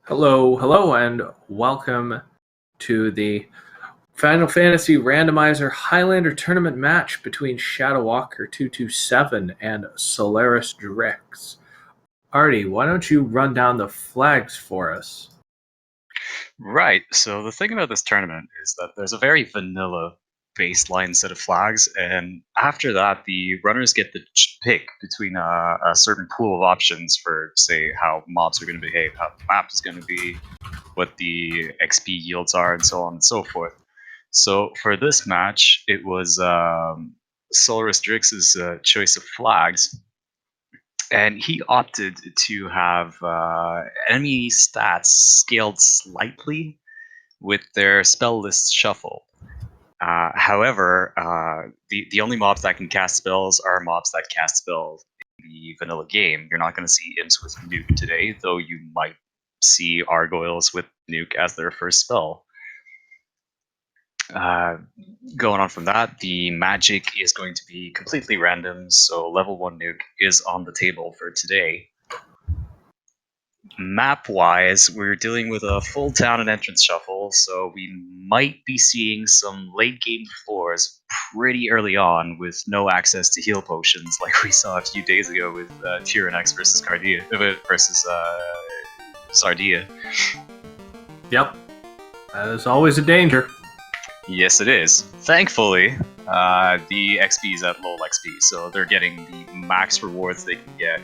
Hello, and welcome to the Final Fantasy Randomizer Highlander tournament match between ShadowWalker227 and SolarysDrix. Artie, why don't you run down the flags for us? Right. So the thing about this tournament is that there's a very vanilla baseline set of flags, and after that, the runners get to pick between a certain pool of options for, say, how mobs are going to behave, how the map is going to be, what the XP yields are, and so on and so forth. So for this match, it was SolarysDrix's choice of flags, and he opted to have enemy stats scaled slightly with their spell list shuffle. However, the only mobs that can cast spells are mobs that cast spells in the vanilla game. You're not going to see imps with nuke today, though you might see gargoyles with nuke as their first spell. Going on from that, the magic is going to be completely random, so level 1 nuke is on the table for today. Map-wise, we're dealing with a full town and entrance shuffle, so we might be seeing some late-game floors pretty early on with no access to heal potions, like we saw a few days ago with Tyrannex versus Sardia. Yep, that is always a danger. Yes, it is. Thankfully, the XP is at low XP, so they're getting the max rewards they can get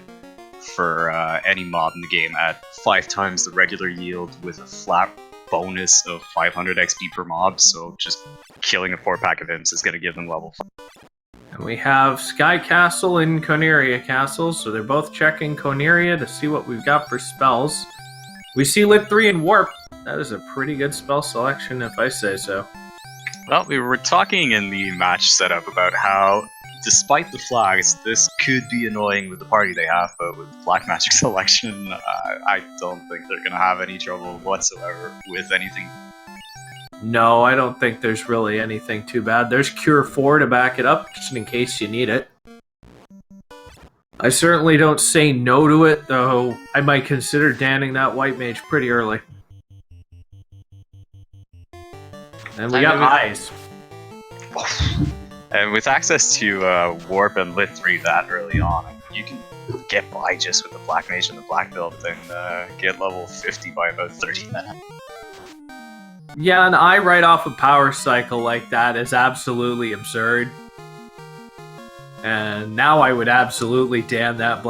for any mob in the game at 5 times the regular yield with a flat bonus of 500 XP per mob, so just killing a 4-pack of imps is going to give them level 5. And we have Sky Castle and Coneria Castle, so they're both checking Coneria to see what we've got for spells. We see Lit 3 and Warp. That is a pretty good spell selection, if I say so. Well, we were talking in the match setup about how, despite the flags, this could be annoying with the party they have, but with black magic selection, I don't think they're going to have any trouble whatsoever with anything. No, I don't think there's really anything too bad. There's Cure 4 to back it up, just in case you need it. I certainly don't say no to it, though I might consider danning that white mage pretty early. And we got eyes. And with access to Warp and Lit 3 that early on, you can get by just with the Black Mage and the Black Belt and get level 50 by about 30 minutes. Yeah, an eye right off a power cycle like that is absolutely absurd. And now I would absolutely damn that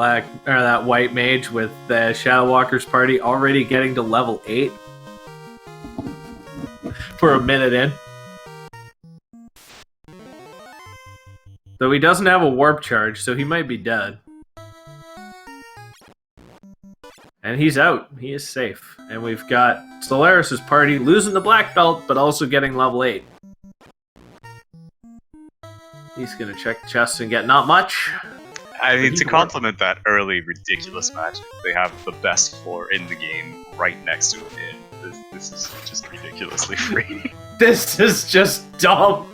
that white mage with the ShadowWalker's party already getting to level 8 for a minute in. Though he doesn't have a warp charge, so he might be dead. And he's out. He is safe. And we've got Solaris' party losing the black belt, but also getting level 8. He's going to check the chest and get not much. I mean, to complement that early ridiculous magic, they have the best floor in the game right next to it. This is just ridiculously free. This is just dumb.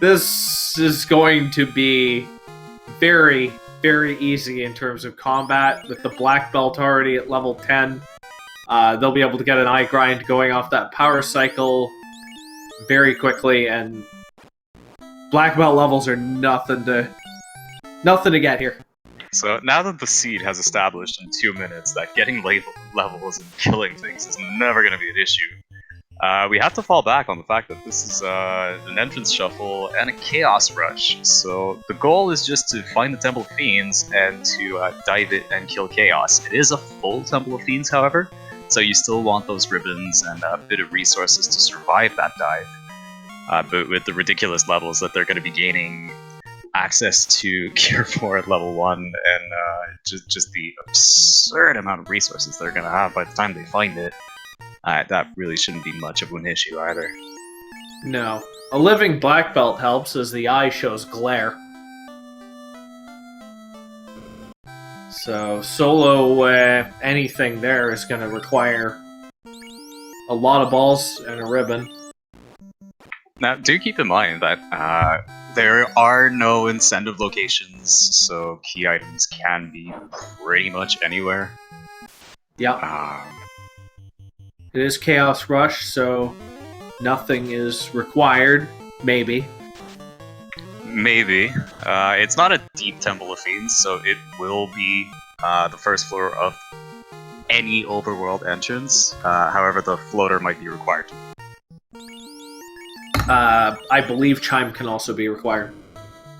This is going to be very, very easy in terms of combat. With the black belt already at level 10, they'll be able to get an eye grind going off that power cycle very quickly, and black belt levels are nothing to get here. So now that the seed has established in 2 minutes that getting levels and killing things is never going to be an issue, we have to fall back on the fact that this is an entrance shuffle and a chaos rush. So the goal is just to find the Temple of Fiends and to dive it and kill chaos. It is a full Temple of Fiends, however, so you still want those ribbons and a bit of resources to survive that dive. But with the ridiculous levels that they're going to be gaining access to Cure 4 at level 1 and just the absurd amount of resources they're going to have by the time they find it, that really shouldn't be much of an issue either. No. A living black belt helps as the eye shows glare. So solo anything there is going to require a lot of balls and a ribbon. Now, do keep in mind that There are no incentive locations, so key items can be pretty much anywhere. Yep. It is Chaos Rush, so nothing is required. Maybe. Maybe. It's not a deep Temple of Fiends, so it will be the first floor of any overworld entrance. However, the floater might be required. I believe Chime can also be required.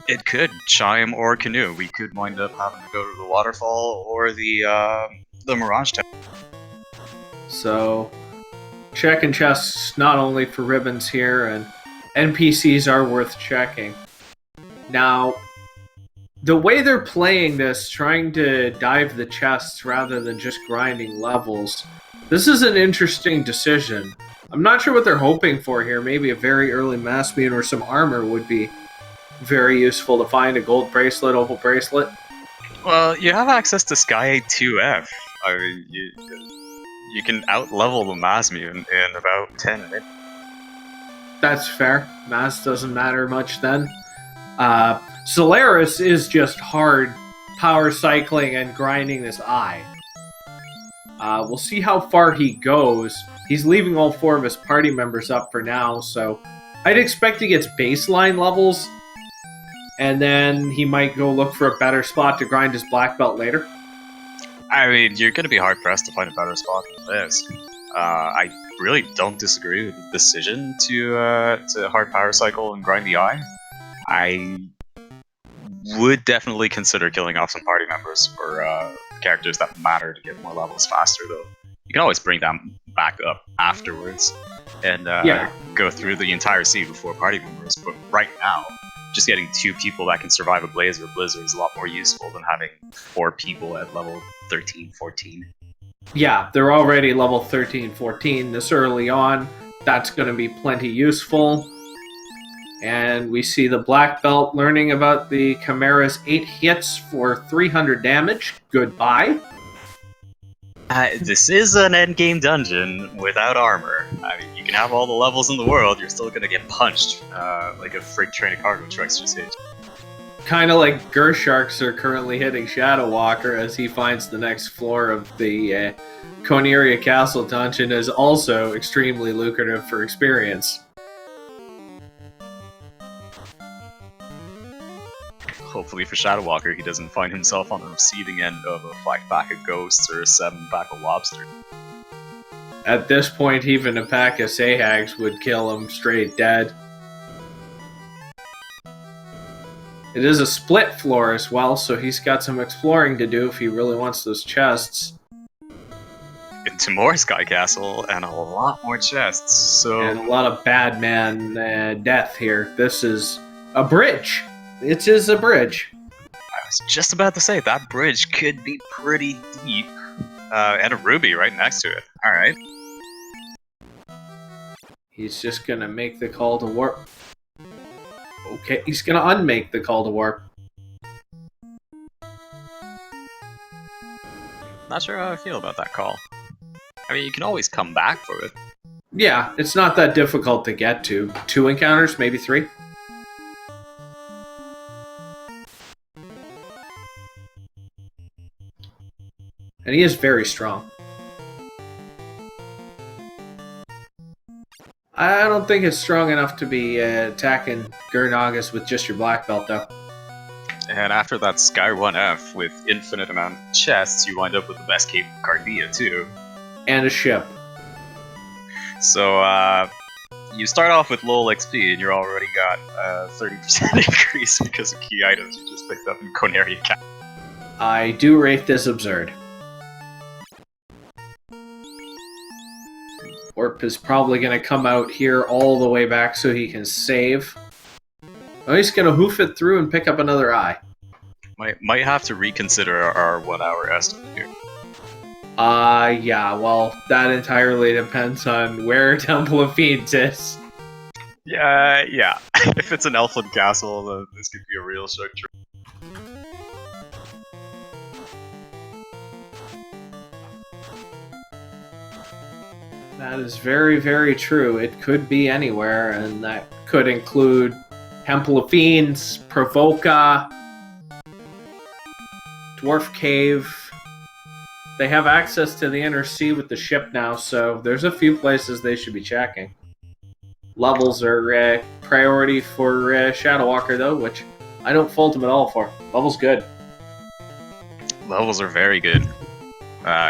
It could. Chime or Canoe. We could wind up having to go to the waterfall or the Mirage Temple. So, checking chests not only for ribbons here, and NPCs are worth checking. Now, the way they're playing this, trying to dive the chests rather than just grinding levels, this is an interesting decision. I'm not sure what they're hoping for here. Maybe a very early mass beam or some armor would be very useful to find. A gold bracelet, opal bracelet. Well, you have access to Sky 2F. I mean, you can out-level the Masmu in about 10 minutes. That's fair. Mass doesn't matter much then. Solaris is just hard power cycling and grinding this eye. We'll see how far he goes. He's leaving all 4 of his party members up for now, so I'd expect he gets baseline levels, and then he might go look for a better spot to grind his black belt later. I mean, you're going to be hard-pressed to find a better spot than this. I really don't disagree with the decision to hard power cycle and grind the eye. I would definitely consider killing off some party members for characters that matter to get more levels faster, though. You can always bring them back up afterwards and go through the entire sea before party members, but right now, just getting 2 people that can survive a blaze or blizzard is a lot more useful than having 4 people at level 13, 14. Yeah, they're already level 13, 14 this early on. That's going to be plenty useful. And we see the black belt learning about the Chimera's 8 hits for 300 damage. Goodbye. This is an endgame dungeon without armor. I mean, you can have all the levels in the world, you're still gonna get punched like a freight train of cargo trucks just hit. Kind of like Gersharks are currently hitting ShadowWalker as he finds the next floor of the Coneria Castle dungeon is also extremely lucrative for experience. Hopefully for ShadowWalker, he doesn't find himself on the receiving end of a 5-pack of ghosts or a 7-pack of lobster. At this point, even a pack of Sahags would kill him straight dead. It is a split floor as well, so he's got some exploring to do if he really wants those chests. Into more Sky Castle and a lot more chests, so... And a lot of bad man death here. This is a bridge. It is a bridge. I was just about to say, that bridge could be pretty deep. And a ruby right next to it. Alright. He's just gonna make the call to warp. Okay, he's gonna unmake the call to warp. Not sure how I feel about that call. I mean, you can always come back for it. Yeah, it's not that difficult to get to. 2 encounters, maybe 3. And he is very strong. I don't think it's strong enough to be attacking Gurnagas with just your black belt, though. And after that Sky 1F with infinite amount of chests, you wind up with the best cape of Cardia, too. And a ship. So, you start off with low XP, and you're already got a 30% increase because of key items you just picked up in Coneria Castle. I do rate this absurd. Warp is probably going to come out here all the way back so he can save. Oh, he's going to hoof it through and pick up another eye. Might have to reconsider our 1 hour estimate here. Yeah, well, that entirely depends on where Temple of Fiends is. Yeah. If it's an Elfland castle, then this could be a real structure. That is very, very true. It could be anywhere, and that could include Temple of Fiends, Provoca, Dwarf Cave. They have access to the inner sea with the ship now, so there's a few places they should be checking. Levels are priority for ShadowWalker, though, which I don't fault him at all for. Level's good. Levels are very good.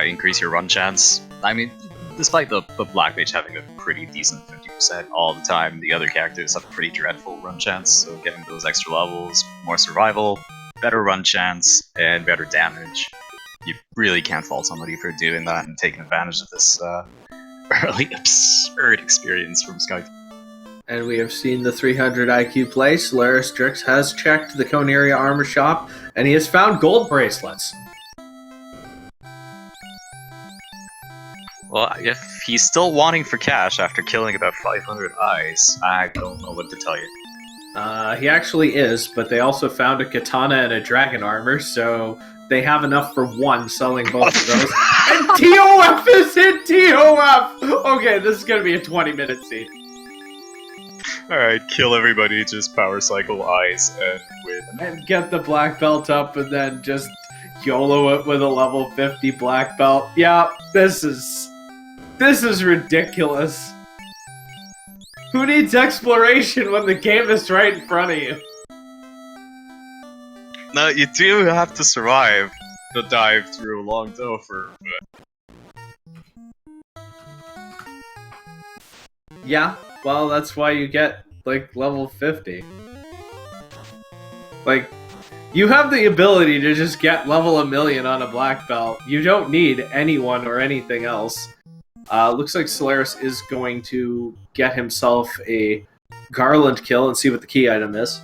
Increase your run chance. I mean, despite the Black Mage having a pretty decent 50% all the time, the other characters have a pretty dreadful run chance, so getting those extra levels, more survival, better run chance, and better damage. You really can't fault somebody for doing that and taking advantage of this early absurd experience from Sky. And we have seen the 300 IQ play. SolarysDrix has checked the Cone Area Armor Shop, and he has found gold bracelets. Well, if he's still wanting for cash after killing about 500 eyes, I don't know what to tell you. He actually is, but they also found a katana and a dragon armor, so they have enough for one, selling both of those. And TOF is in TOF! Okay, this is gonna be a 20-minute scene. Alright, kill everybody, just power cycle eyes and win. And get the black belt up and then just YOLO it with a level 50 black belt. Yeah, this is ridiculous. Who needs exploration when the game is right in front of you? No, you do have to survive the dive through Long Topher. Yeah, well, that's why you get, like, level 50. Like, you have the ability to just get level 1,000,000 on a black belt. You don't need anyone or anything else. Looks like Solaris is going to get himself a Garland kill and see what the key item is.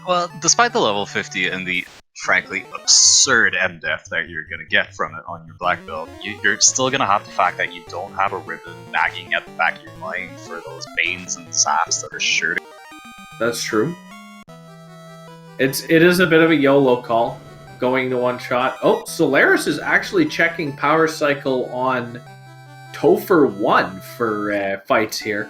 Well, despite the level 50 and the, frankly, absurd end death that you're gonna get from it on your black belt, you're still gonna have the fact that you don't have a ribbon nagging at the back of your mind for those banes and saps that are sure to... That's true. It is a bit of a YOLO call, going to one shot. Oh, Solaris is actually checking power cycle on Topher 1 for fights here.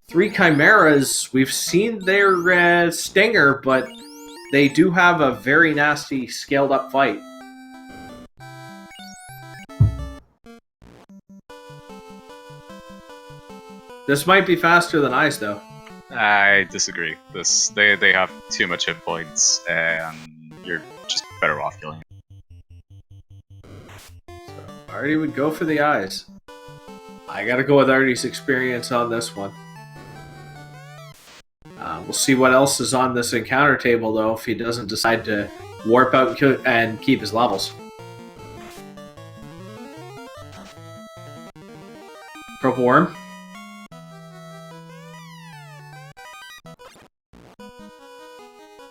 3 Chimeras, we've seen their stinger, but they do have a very nasty scaled up fight. This might be faster than Ice, though. I disagree. They have too much hit points, and you're just better off killing it. So Artie would go for the eyes. I gotta go with Artie's experience on this one. We'll see what else is on this encounter table, though, if he doesn't decide to warp out and keep his levels. Purple Worm.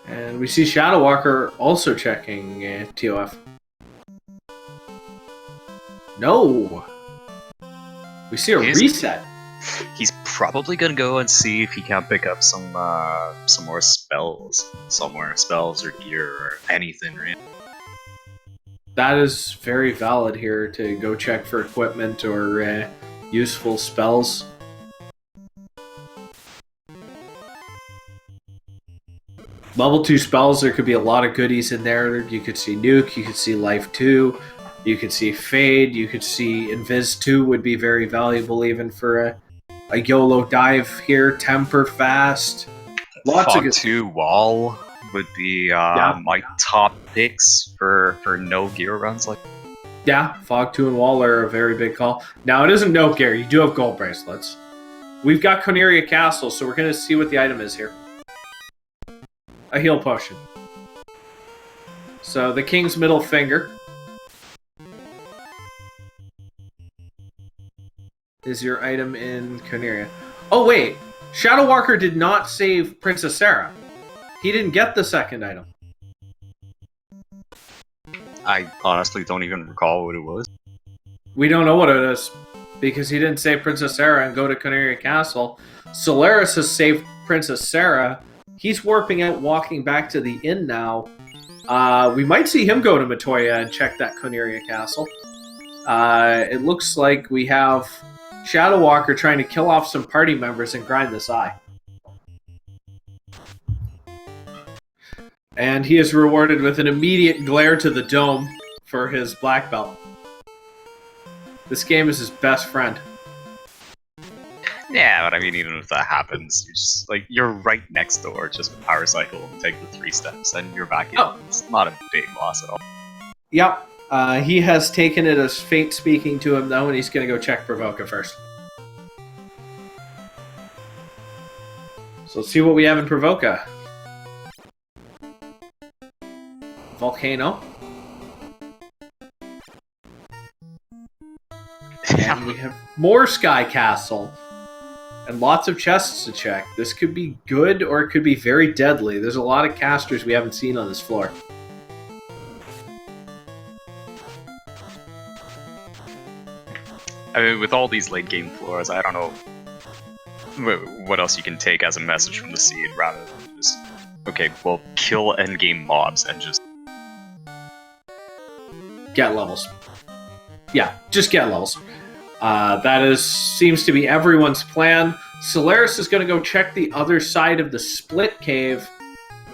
And we see ShadowWalker also checking TOF. No! We see a reset. He's probably gonna go and see if he can pick up some more spells somewhere, spells or gear or anything, really. That is very valid here to go check for equipment or useful spells. Level 2 spells, there could be a lot of goodies in there. You could see Nuke, you could see Life 2, you could see Fade, you could see Invis 2 would be very valuable even for a YOLO dive here. Temper Fast. Lots of good... 2 Wall would be my top picks for no gear runs. Yeah, Fog 2 and Wall are a very big call. Now, it isn't no gear. You do have gold bracelets. We've got Coneria Castle, so we're going to see what the item is here. A heal potion. So, the King's Middle Finger is your item in Coneria. Oh, wait. ShadowWalker did not save Princess Sarah. He didn't get the second item. I honestly don't even recall what it was. We don't know what it is, because he didn't save Princess Sarah and go to Coneria Castle. Solaris has saved Princess Sarah. He's warping out, walking back to the inn now. We might see him go to Matoya and check that Coneria Castle. It looks like we have ShadowWalker trying to kill off some party members and grind this eye. And he is rewarded with an immediate glare to the dome for his black belt. This game is his best friend. Yeah, but I mean, even if that happens, you're right next door, just with Power Cycle, and take the 3 steps, and you're back in. Oh. It's not a big loss at all. Yep. He has taken it as fate speaking to him, though, and he's going to go check Provoca first. So let's see what we have in Provoca. Volcano. And we have more Sky Castle. And lots of chests to check. This could be good, or it could be very deadly. There's a lot of casters we haven't seen on this floor. I mean, with all these late game floors, I don't know what else you can take as a message from the seed, rather than just, okay, well, kill endgame mobs and just get levels. Yeah, just get levels. That seems to be everyone's plan. Solaris is going to go check the other side of the split cave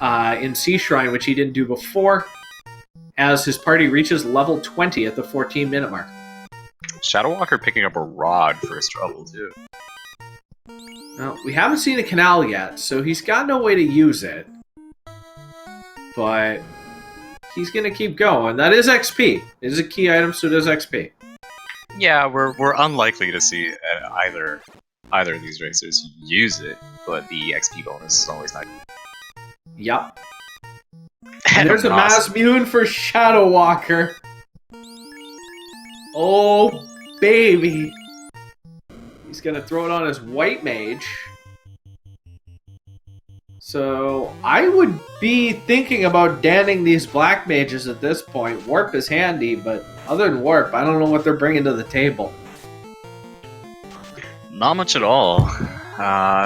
in Sea Shrine, which he didn't do before, as his party reaches level 20 at the 14-minute mark. ShadowWalker picking up a rod for his trouble, too. Well, we haven't seen a canal yet, so he's got no way to use it. But he's going to keep going. That is XP. It is a key item, so it is XP. Yeah, we're unlikely to see either of these racers use it, but the XP bonus is always nice. Yep. And there's a Mass Mune for ShadowWalker. Oh, baby. He's going to throw it on his white mage. So I would be thinking about danning these black mages at this point. Warp is handy, but other than Warp, I don't know what they're bringing to the table. Not much at all.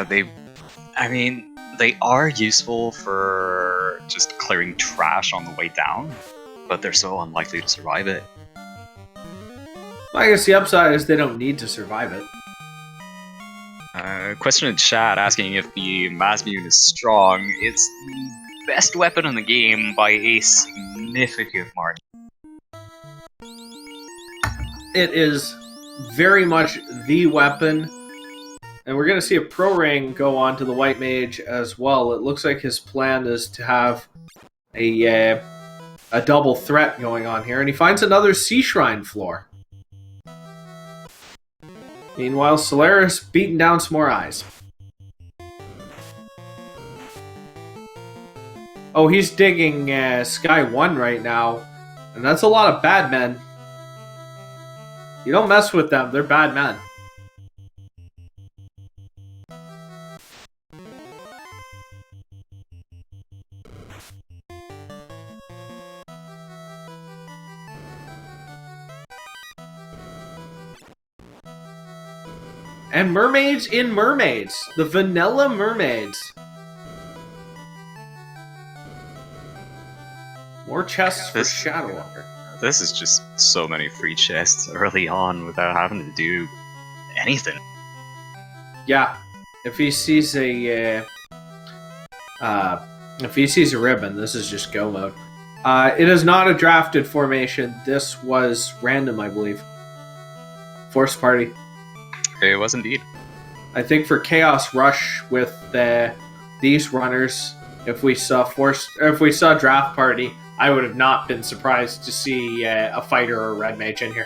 They are useful for just clearing trash on the way down, but they're so unlikely to survive it. Well, I guess the upside is they don't need to survive it. Question in chat asking if the Masmune is strong. It's the best weapon in the game by a significant margin. It is very much the weapon. And we're going to see a pro ring go on to the white mage as well. It looks like his plan is to have a double threat going on here. And he finds another Sea Shrine floor. Meanwhile, Solaris beating down some more eyes. Oh, he's digging Sky 1 right now. And that's a lot of bad men. You don't mess with them, they're bad men. And mermaids in mermaids. The vanilla mermaids. More chests for ShadowWalker. This is just so many free chests early on without having to do anything. Yeah. If he sees a ribbon, this is just go mode. It is not a drafted formation. This was random, I believe. Forced party. It was indeed. I think for Chaos Rush with these runners, if we saw draft party, I would have not been surprised to see a fighter or a red mage in here.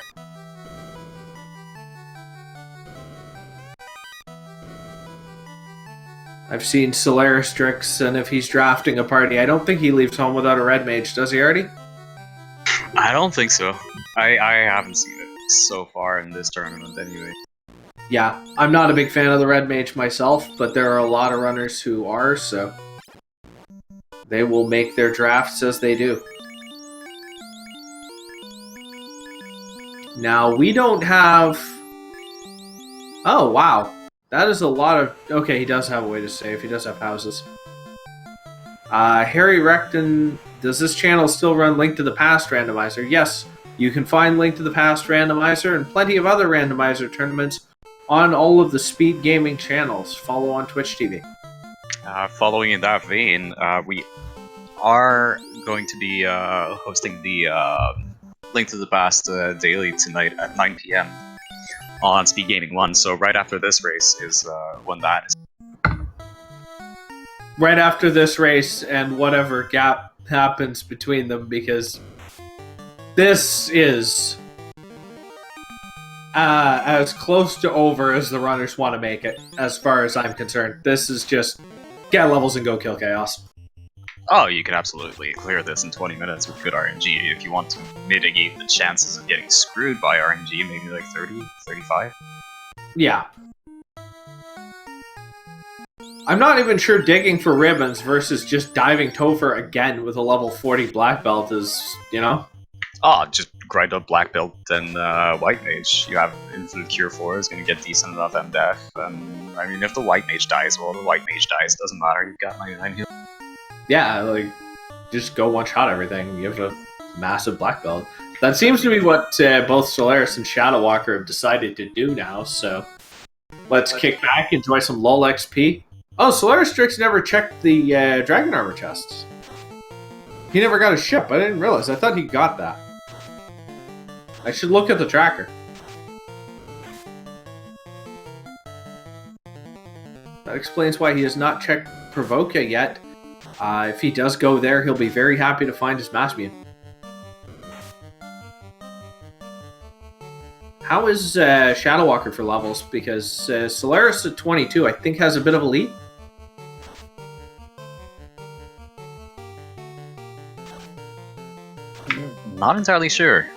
I've seen SolarysDrix, and if he's drafting a party, I don't think he leaves home without a red mage, does he already? I don't think so. I haven't seen it so far in this tournament anyway. Yeah, I'm not a big fan of the red mage myself, but there are a lot of runners who are, so they will make their drafts as they do. Now, we don't have... Oh, wow. That is a lot of... Okay, he does have a way to save. He does have houses. Harry Recton, does this channel still run Link to the Past Randomizer? Yes, you can find Link to the Past Randomizer and plenty of other randomizer tournaments on all of the Speed Gaming channels. Follow on Twitch TV. Following in that vein, we are going to be hosting the Link to the Past daily tonight at 9 p.m. on Speed Gaming 1. So right after this race is when that is. Right after this race and whatever gap happens between them, because this is as close to over as the runners want to make it, as far as I'm concerned. This is just get levels and go kill chaos. Oh, you can absolutely clear this in 20 minutes with good RNG. If you want to mitigate the chances of getting screwed by RNG, maybe like 30, 35. Yeah. I'm not even sure digging for ribbons versus just diving Topher again with a level 40 black belt is, you know? Oh, just grind up black belt and white mage. You have infinite cure 4 is going to get decent enough MDF. And I mean, if the white mage dies, well, the white mage dies. Doesn't matter. You've got 99 heal. Yeah, like, just go one-shot everything. You have a massive black belt. That seems to be what both Solaris and ShadowWalker have decided to do now, so let's kick back, enjoy some LOL XP. Oh, SolarysDrix never checked the Dragon Armor chests. He never got a ship. I didn't realize. I thought he got that. I should look at the tracker. That explains why he has not checked Provoca yet. If he does go there, he'll be very happy to find his Massmian. How is ShadowWalker for levels? Because Solaris at 22, I think, has a bit of a lead. Not entirely sure.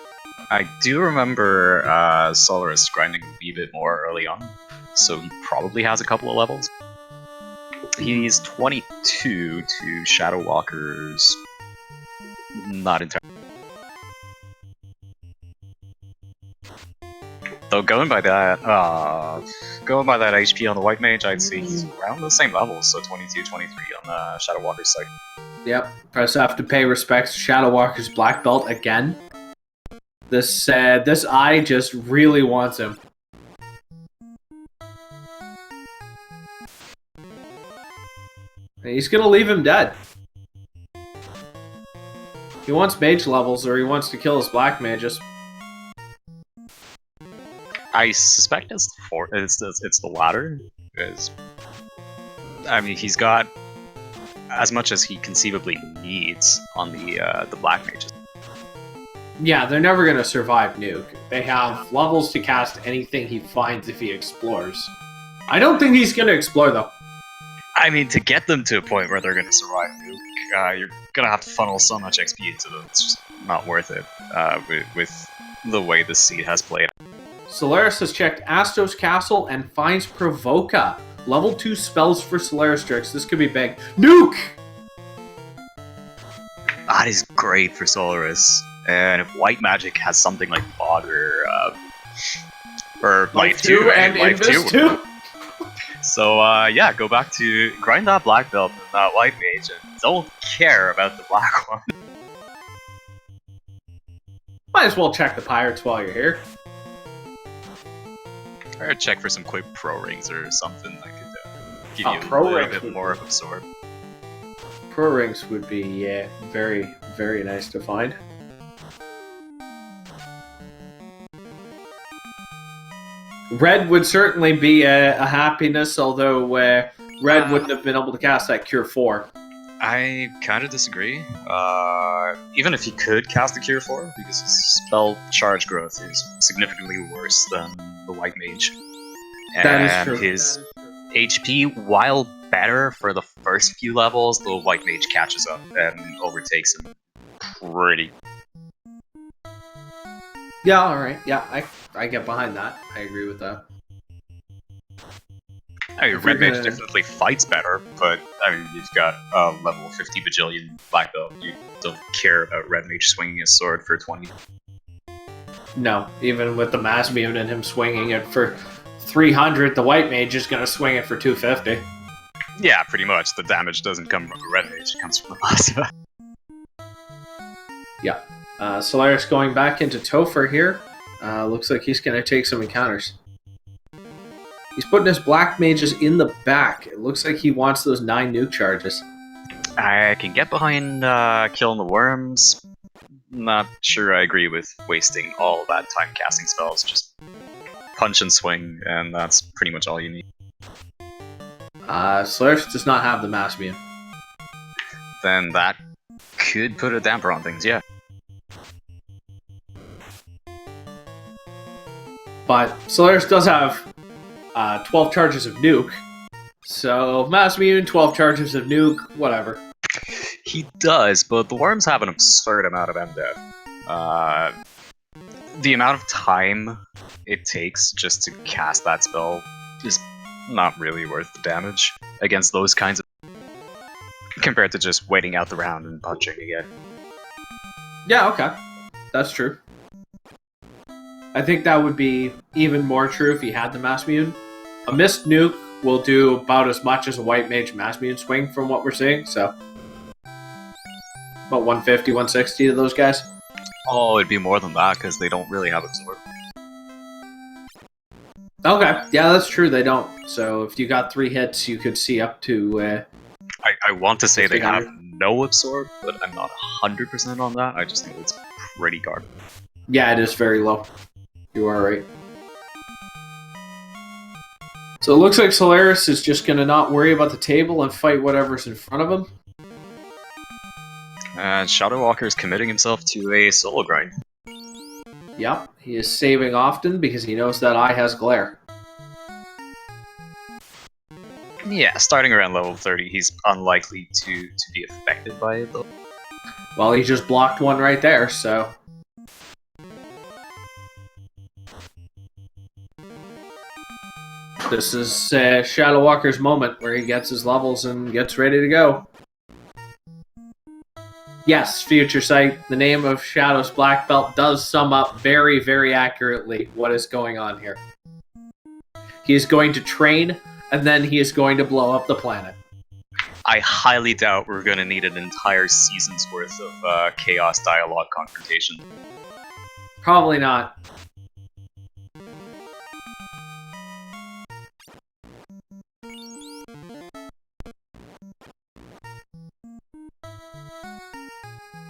I do remember Solaris grinding a wee bit more early on, so he probably has a couple of levels. He's 22 to ShadowWalker's not entirely. Though going by that HP on the white mage, I'd say he's around the same level, so 22, 23 on the ShadowWalker's side. Yep, press F to pay respects to ShadowWalker's black belt again. This eye just really wants him. And he's gonna leave him dead. He wants mage levels, or he wants to kill his black mages. I suspect it's the latter. Because, I mean, he's got as much as he conceivably needs on the black mages. Yeah, they're never gonna survive nuke. They have levels to cast anything he finds if he explores. I don't think he's gonna explore though. I mean, to get them to a point where they're gonna survive nuke, you're gonna have to funnel so much XP into them. It's just not worth it with the way the seed has played. Solaris has checked Astos Castle and finds Provoca. Level 2 spells for SolarysDrix. This could be big. Nuke! That is great for Solaris. And if white magic has something like Fog or Life 2 and Life 2. So yeah, go back to grind that black belt and that white mage and don't care about the black one. Might as well check the pirates while you're here. Or check for some quick pro rings or something that could give you pro a little rings bit more of absorb. Pro rings would be very, very nice to find. Red would certainly be a happiness, although Red wouldn't have been able to cast that Cure 4. I kind of disagree. Even if he could cast the Cure 4, because his spell charge growth is significantly worse than the White Mage. That is true. His HP, while better for the first few levels, the White Mage catches up and overtakes him pretty. Yeah, alright. Yeah, I get behind that. I agree with that. I mean, Red Mage definitely fights better, but I mean, you've got a level 50 bajillion black belt. You don't care about Red Mage swinging his sword for 20. No, even with the Mass Beam and him swinging it for 300, the White Mage is going to swing it for 250. Yeah, pretty much. The damage doesn't come from the Red Mage, it comes from the Masa. Yeah. Solaris going back into Topher here. Looks like he's going to take some encounters. He's putting his black mages in the back. It looks like he wants those 9 nuke charges. I can get behind killing the worms. Not sure I agree with wasting all that time casting spells. Just punch and swing, and that's pretty much all you need. Solaris does not have the Mass Beam. Then that could put a damper on things, yeah. But Solaris does have 12 charges of nuke. So, Mass Beam, 12 charges of nuke, whatever. He does, but the worms have an absurd amount of MDEF. The amount of time it takes just to cast that spell is not really worth the damage against those kinds of... compared to just waiting out the round and punching again. Yeah, okay. That's true. I think that would be even more true if he had the Mass Beam. A Mist Nuke will do about as much as a White Mage Mass Beam swing from what we're seeing, so... about 150, 160 to those guys. Oh, it'd be more than that, because they don't really have Absorb. Okay, yeah, that's true, they don't. So if you got 3 hits, you could see up to... I want to say they have no Absorb, but I'm not 100% on that. I just think it's pretty garbage. Yeah, it is very low. You are right. So it looks like Solaris is just going to not worry about the table and fight whatever's in front of him. And ShadowWalker is committing himself to a solo grind. Yep, he is saving often because he knows that eye has glare. Yeah, starting around level 30, he's unlikely to be affected by it, though. Well, he just blocked one right there, so... This is ShadowWalker's moment where he gets his levels and gets ready to go. Yes, Future Sight, the name of Shadow's Black Belt does sum up very, very accurately what is going on here. He is going to train, and then he is going to blow up the planet. I highly doubt we're going to need an entire season's worth of Chaos Dialogue confrontation. Probably not.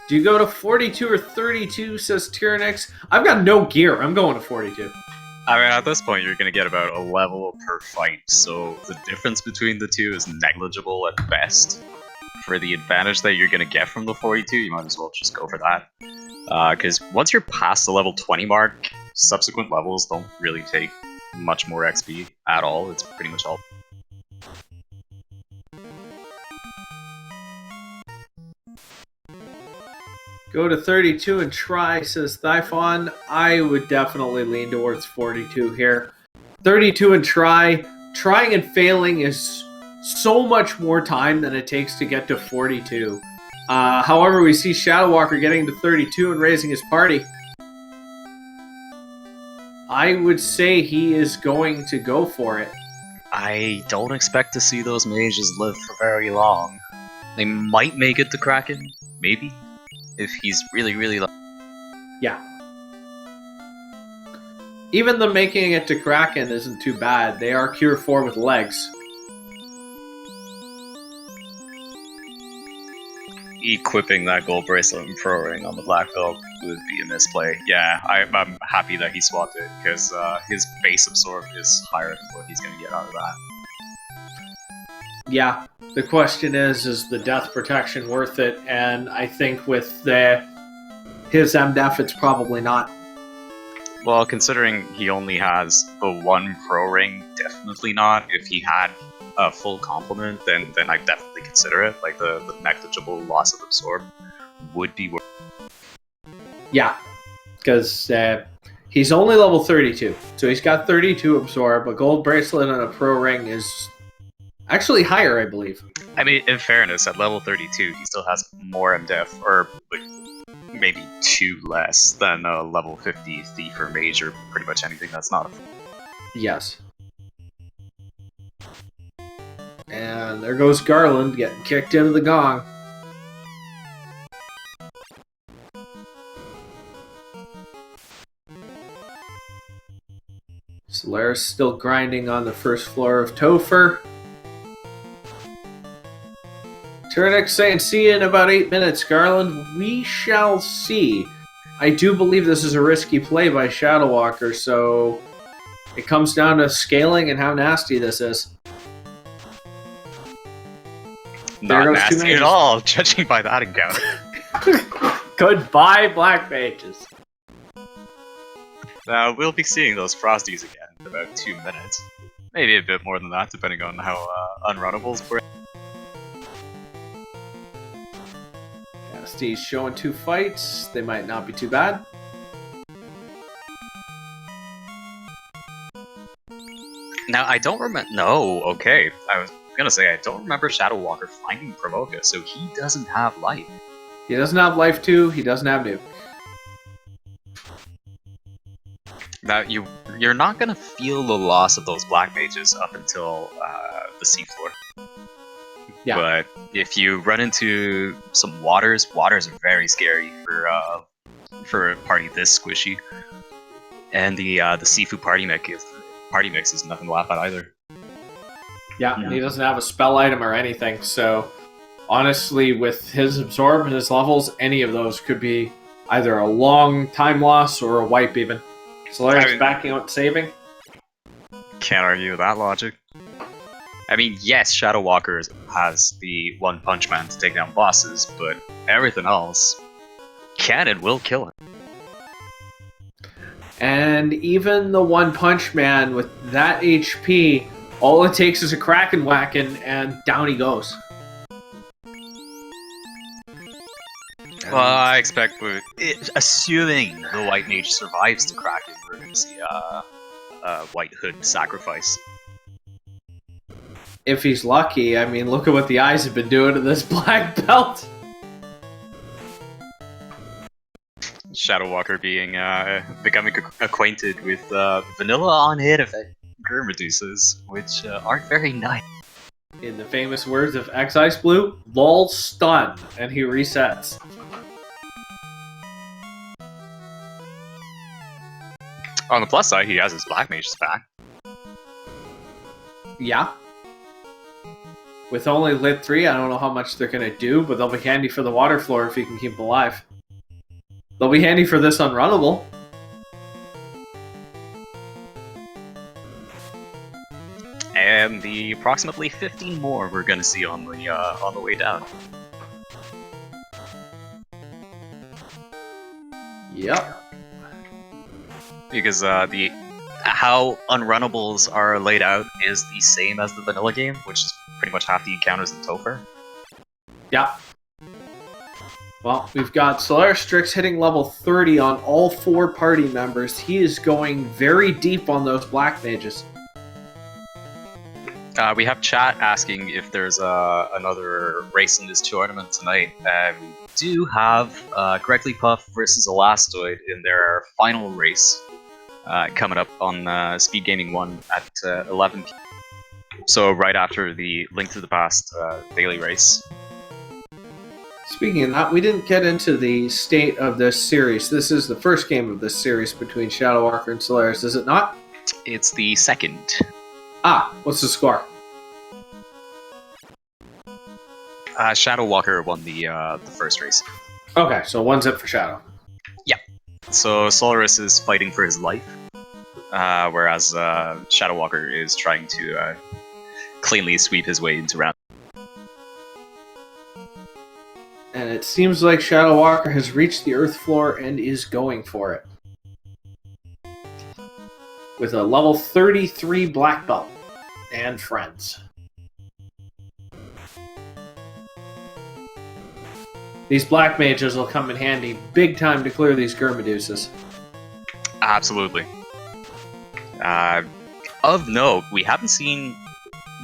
Do you go to 42 or 32, says Tyrannix? I've got no gear. I'm going to 42. I mean, at this point, you're going to get about a level per fight, so the difference between the two is negligible at best. For the advantage that you're going to get from the 42, you might as well just go for that. Because once you're past the level 20 mark, subsequent levels don't really take much more XP at all. It's pretty much all. Go to 32 and try, says Thyphon. I would definitely lean towards 42 here. 32 and try. Trying and failing is so much more time than it takes to get to 42. However, we see ShadowWalker getting to 32 and raising his party. I would say he is going to go for it. I don't expect to see those mages live for very long. They might make it to Kraken, maybe. If he's really, really lucky. Yeah. Even the making it to Kraken isn't too bad. They are Cure 4 with legs. Equipping that gold bracelet and pro-ring on the black belt would be a misplay. Yeah, I'm happy that he swapped it, because his base absorb is higher than what he's going to get out of that. Yeah, the question is the death protection worth it? And I think with his MDEF, it's probably not. Well, considering he only has the one pro ring, definitely not. If he had a full complement, then I'd definitely consider it. Like the negligible loss of absorb would be worth it. Yeah, because he's only level 32, so he's got 32 absorb. A gold bracelet and a pro ring is actually higher, I believe. I mean, in fairness, at level 32, he still has more MDEF, or like, maybe 2 less than a level 50 thief or mage, or pretty much anything that's not a... Yes. And there goes Garland getting kicked into the gong. Solaris still grinding on the first floor of Topher. Turnix saying, see you in about 8 minutes, Garland. We shall see. I do believe this is a risky play by ShadowWalker, so it comes down to scaling and how nasty this is. Not nasty at all, judging by that encounter. Goodbye, Black Mages. We'll be seeing those Frosties again in about 2 minutes. Maybe a bit more than that, depending on how unrunnables were. Steve's showing 2 fights. They might not be too bad. Now, I don't remember... No, okay. I was gonna say, I don't remember ShadowWalker finding Provoka, so he doesn't have life. He doesn't have life 2, he doesn't have nuke. Now, you're not gonna feel the loss of those Black Mages up until the seafloor. Yeah. But if you run into some waters are very scary for a party this squishy. And the seafood party mix is nothing to laugh at either. Yeah, and he doesn't have a spell item or anything, so honestly, with his absorb and his levels, any of those could be either a long time loss or a wipe even. Solaris backing out saving. Can't argue with that logic. I mean, yes, ShadowWalker has the One Punch Man to take down bosses, but everything else can and will kill him. And even the One Punch Man with that HP, all it takes is a Kraken whacking and down he goes. Well, I expect, assuming the White Mage survives the Kraken, we're going to see a White Hood sacrifice. If he's lucky, I mean, look at what the eyes have been doing to this black belt. ShadowWalker becoming acquainted with vanilla on hit effect Reduces, which aren't very nice. In the famous words of X-Ice Blue, lol stun, and he resets. On the plus side, he has his Black Mages back. Yeah. With only lit 3, I don't know how much they're going to do, but they'll be handy for the water floor if you can keep them alive. They'll be handy for this unrunnable. And the approximately 15 more we're going to see on the way down. Yep. Because how unrunnables are laid out is the same as the vanilla game, which is pretty much half the encounters in Topher. Yeah. Well, we've got SolarysDrix hitting level 30 on all 4 party members. He is going very deep on those Black Mages. We have chat asking if there's another race in this tournament tonight. We do have Gregley Puff versus Elastoid in their final race coming up on Speed Gaming 1 at 11 p.m. So right after the Link to the Past daily race. Speaking of that, we didn't get into the state of this series. This is the first game of this series between ShadowWalker and Solaris, is it not? It's the second. Ah, what's the score? ShadowWalker won the first race. Okay, so 1-0 for Shadow. Yeah. So Solaris is fighting for his life, whereas ShadowWalker is trying to cleanly sweep his way into round. And it seems like ShadowWalker has reached the Earth floor and is going for it. With a level 33 black belt and friends. These Black Mages will come in handy big time to clear these Gurmeduses. Absolutely. Of note, we haven't seen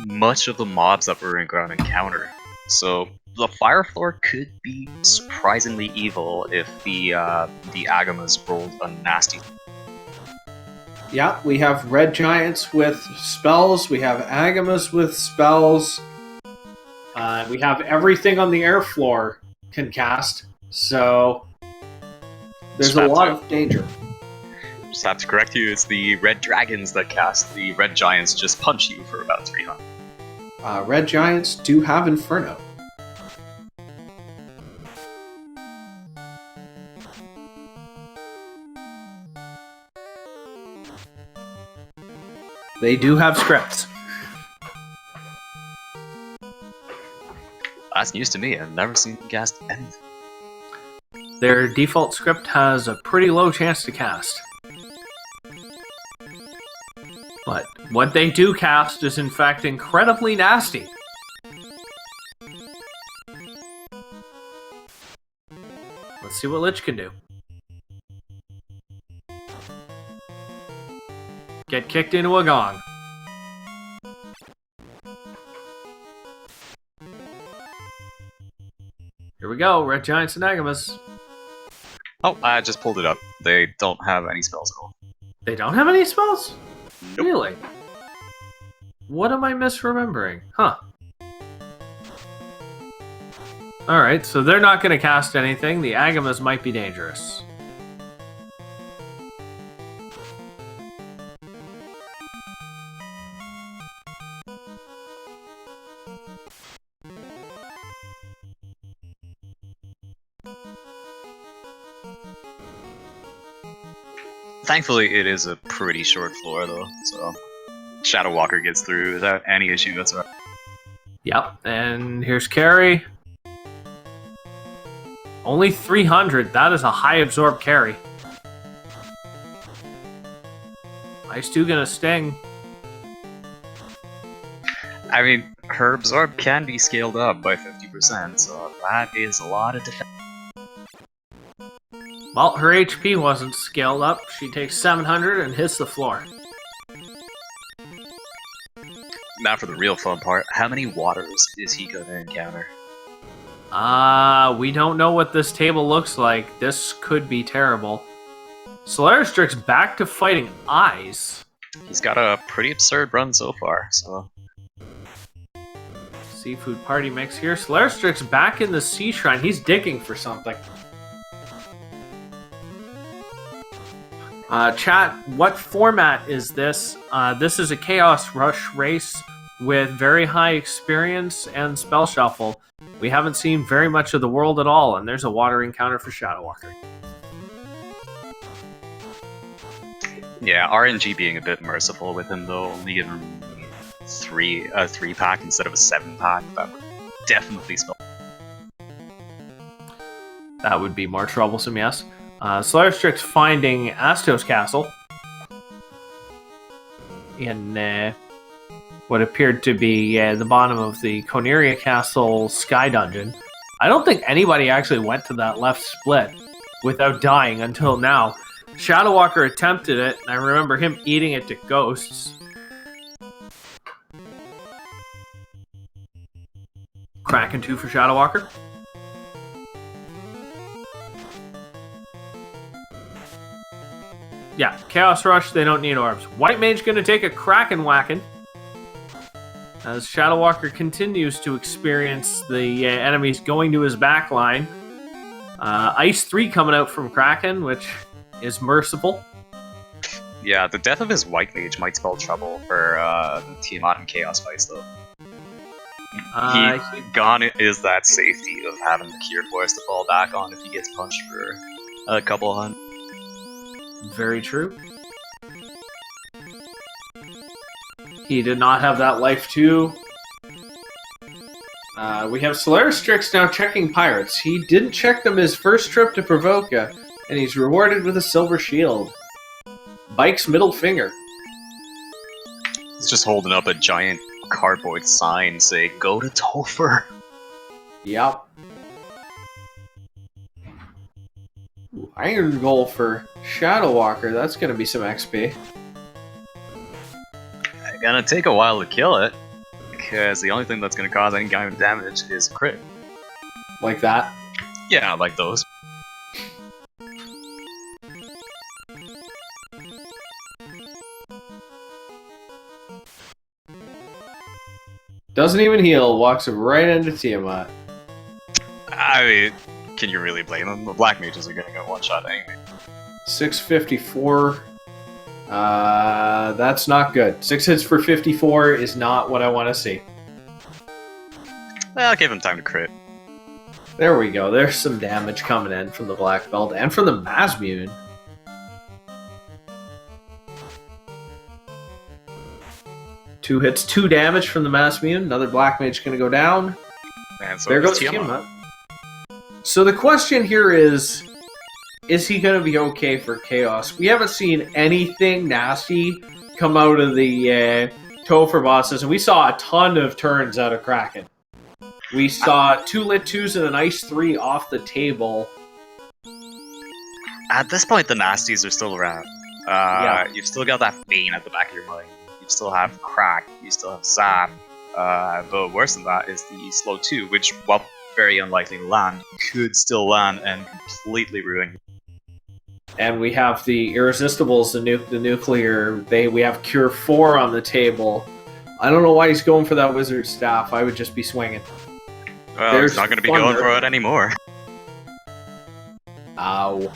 much of the mobs that we're going to encounter, so the fire floor could be surprisingly evil if the Agamas rolled a nasty. Yeah, we have red giants with spells, we have Agamas with spells, we have everything on the air floor can cast, so there's a lot of danger. Just have to correct you, it's the red dragons that cast. The red giants just punch you for about 300. Red giants do have Inferno. They do have scripts. That's news to me. I've never seen them cast anything. Their default script has a pretty low chance to cast. But what they do cast is in fact incredibly nasty. Let's see what Lich can do. Get kicked into a gong. Here we go, Red Giants and Agamas. Oh, I just pulled it up. They don't have any spells at all. They don't have any spells? Nope. Really? What am I misremembering? Huh. Alright, so they're not going to cast anything. The Agamas might be dangerous. Thankfully, it is a pretty short floor, though, so ShadowWalker gets through without any issue whatsoever. Yep, and here's carry. Only 300. That is a high absorb carry. Ice 2 gonna sting. I mean, her absorb can be scaled up by 50%, so that is a lot of defense. Well, her HP wasn't scaled up. She takes 700 and hits the floor. Now for the real fun part, how many waters is he gonna encounter? We don't know what this table looks like. This could be terrible. SolarysDrix back to fighting eyes. He's got a pretty absurd run so far, so... Seafood party mix here. SolarysDrix back in the Sea Shrine. He's digging for something. Chat, what format is this? This is a Chaos Rush race with very high experience and spell shuffle. We haven't seen very much of the world at all, and there's a water encounter for ShadowWalker. Yeah, RNG being a bit merciful with him though, only giving him a 3-pack instead of a 7-pack. That would definitely spell. That would be more troublesome, yes. SolarysDrix finding Astos Castle in what appeared to be the bottom of the Coneria Castle Sky Dungeon. I don't think anybody actually went to that left split without dying until now. ShadowWalker attempted it, and I remember him eating it to ghosts. Kraken 2 for ShadowWalker. Yeah, Chaos Rush, they don't need orbs. White Mage gonna take a Kraken whacking as ShadowWalker continues to experience the enemies going to his back line. Ice 3 coming out from Kraken, which is merciful. Yeah, the death of his White Mage might spell trouble for the Tiamat and Chaos fights, though. Gone is that safety of having the Cure Force to fall back on if he gets punched for a couple hundred. Very true. He did not have that life too. We have SolarysDrix now checking pirates. He didn't check them his first trip to Provoca, and he's rewarded with a silver shield. Bike's middle finger. He's just holding up a giant cardboard sign saying, "Go to Topher." Yep. Ooh, Iron Goal for ShadowWalker. That's going to be some XP. It's gonna take a while to kill it, because the only thing that's gonna cause any kind of damage is a crit. Like that? Yeah, like those. Doesn't even heal, walks right into Tiamat. I mean, can you really blame him? The Black Mages are gonna get one-shot anyway. 654. That's not good. 6 hits for 54 is not what I want to see. Well, I'll give him time to crit. There we go. There's some damage coming in from the Black Belt and from the Mazmune. 2 hits, 2 damage from the Mass Mutant. Another Black Mage going to go down. And so There goes Tiamat. Tiamat. So the question here is he going to be okay for Chaos? We haven't seen anything nasty come out of the Topher bosses, and we saw a ton of turns out of Kraken. We saw 2 Lit 2s and an Ice 3 off the table. At this point, the nasties are still around. You've still got that Bane at the back of your mind. You still have Crack. You still have Zap. But worse than that is the Slow 2, which, while very unlikely to land, could still land and completely ruin you. And we have the Irresistibles, the Nuclear. We have Cure 4 on the table. I don't know why he's going for that Wizard Staff. I would just be swinging. Well, he's not going to be going for it anymore. Ow.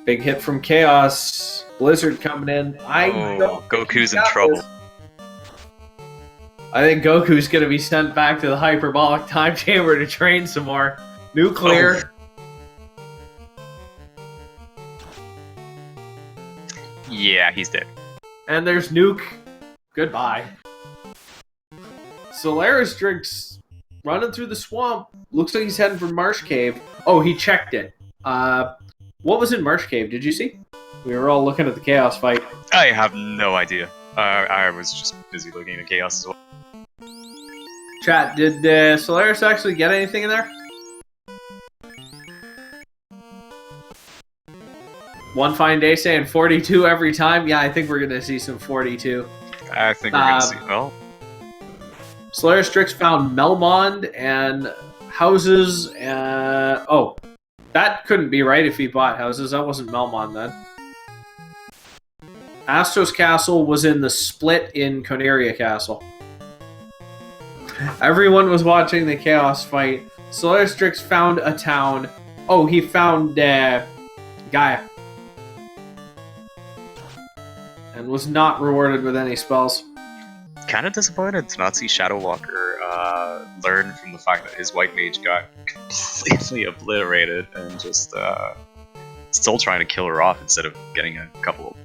Big hit from Chaos. Blizzard coming in. Goku's in trouble. I think Goku's going to be sent back to the Hyperbolic Time Chamber to train some more. Nuclear. Yeah, he's dead. And there's Nuke. Goodbye. SolarysDrix running through the swamp. Looks like he's heading for Marsh Cave. Oh, he checked it. What was in Marsh Cave? Did you see? We were all looking at the Chaos fight. I have no idea. I was just busy looking at Chaos as well. Chat, did Solaris actually get anything in there? One fine day saying 42 every time. Yeah, I think we're going to see some 42. I think we're going to see... Well... SolarysDrix found Melmond and houses. Oh, that couldn't be right if he bought houses. That wasn't Melmond then. Astro's Castle was in the split in Coneria Castle. Everyone was watching the Chaos fight. SolarysDrix found a town. Oh, he found Gaia. And was not rewarded with any spells. Kind of disappointed to not see ShadowWalker learn from the fact that his white mage got completely obliterated and just still trying to kill her off instead of getting a couple of...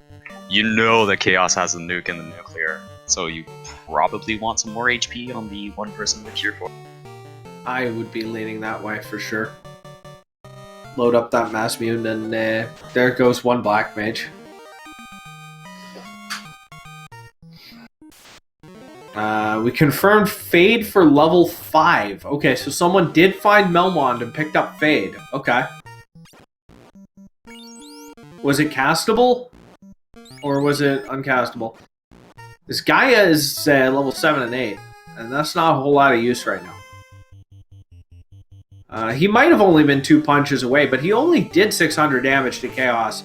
You know that Chaos has a nuke in the nuclear, so you probably want some more HP on the one person with Cure 4. I would be leaning that way for sure. Load up that Mass Mutant and there goes one Black Mage. We confirmed Fade for level 5. Okay, so someone did find Melmond and picked up Fade. Okay. Was it castable? Or was it uncastable? This Gaia is level 7 and 8. And that's not a whole lot of use right now. He might have only been 2 punches away, but he only did 600 damage to Chaos.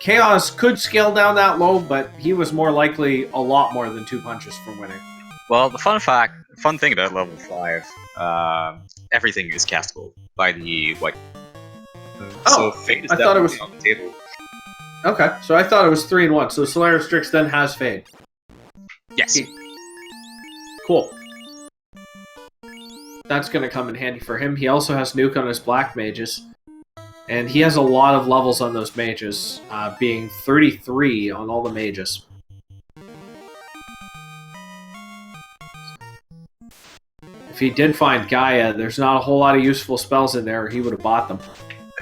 Chaos could scale down that low, but he was more likely a lot more than 2 punches from winning. Well, the fun thing about level 5, everything is castable by the white. So Fade is definitely on the table. Okay, so I thought it was 3 and 1. So SolarysDrix then has Fade. Yes. Cool. That's going to come in handy for him. He also has Nuke on his Black Mages. And he has a lot of levels on those mages, being 33 on all the mages. If he did find Gaia, there's not a whole lot of useful spells in there, or he would have bought them.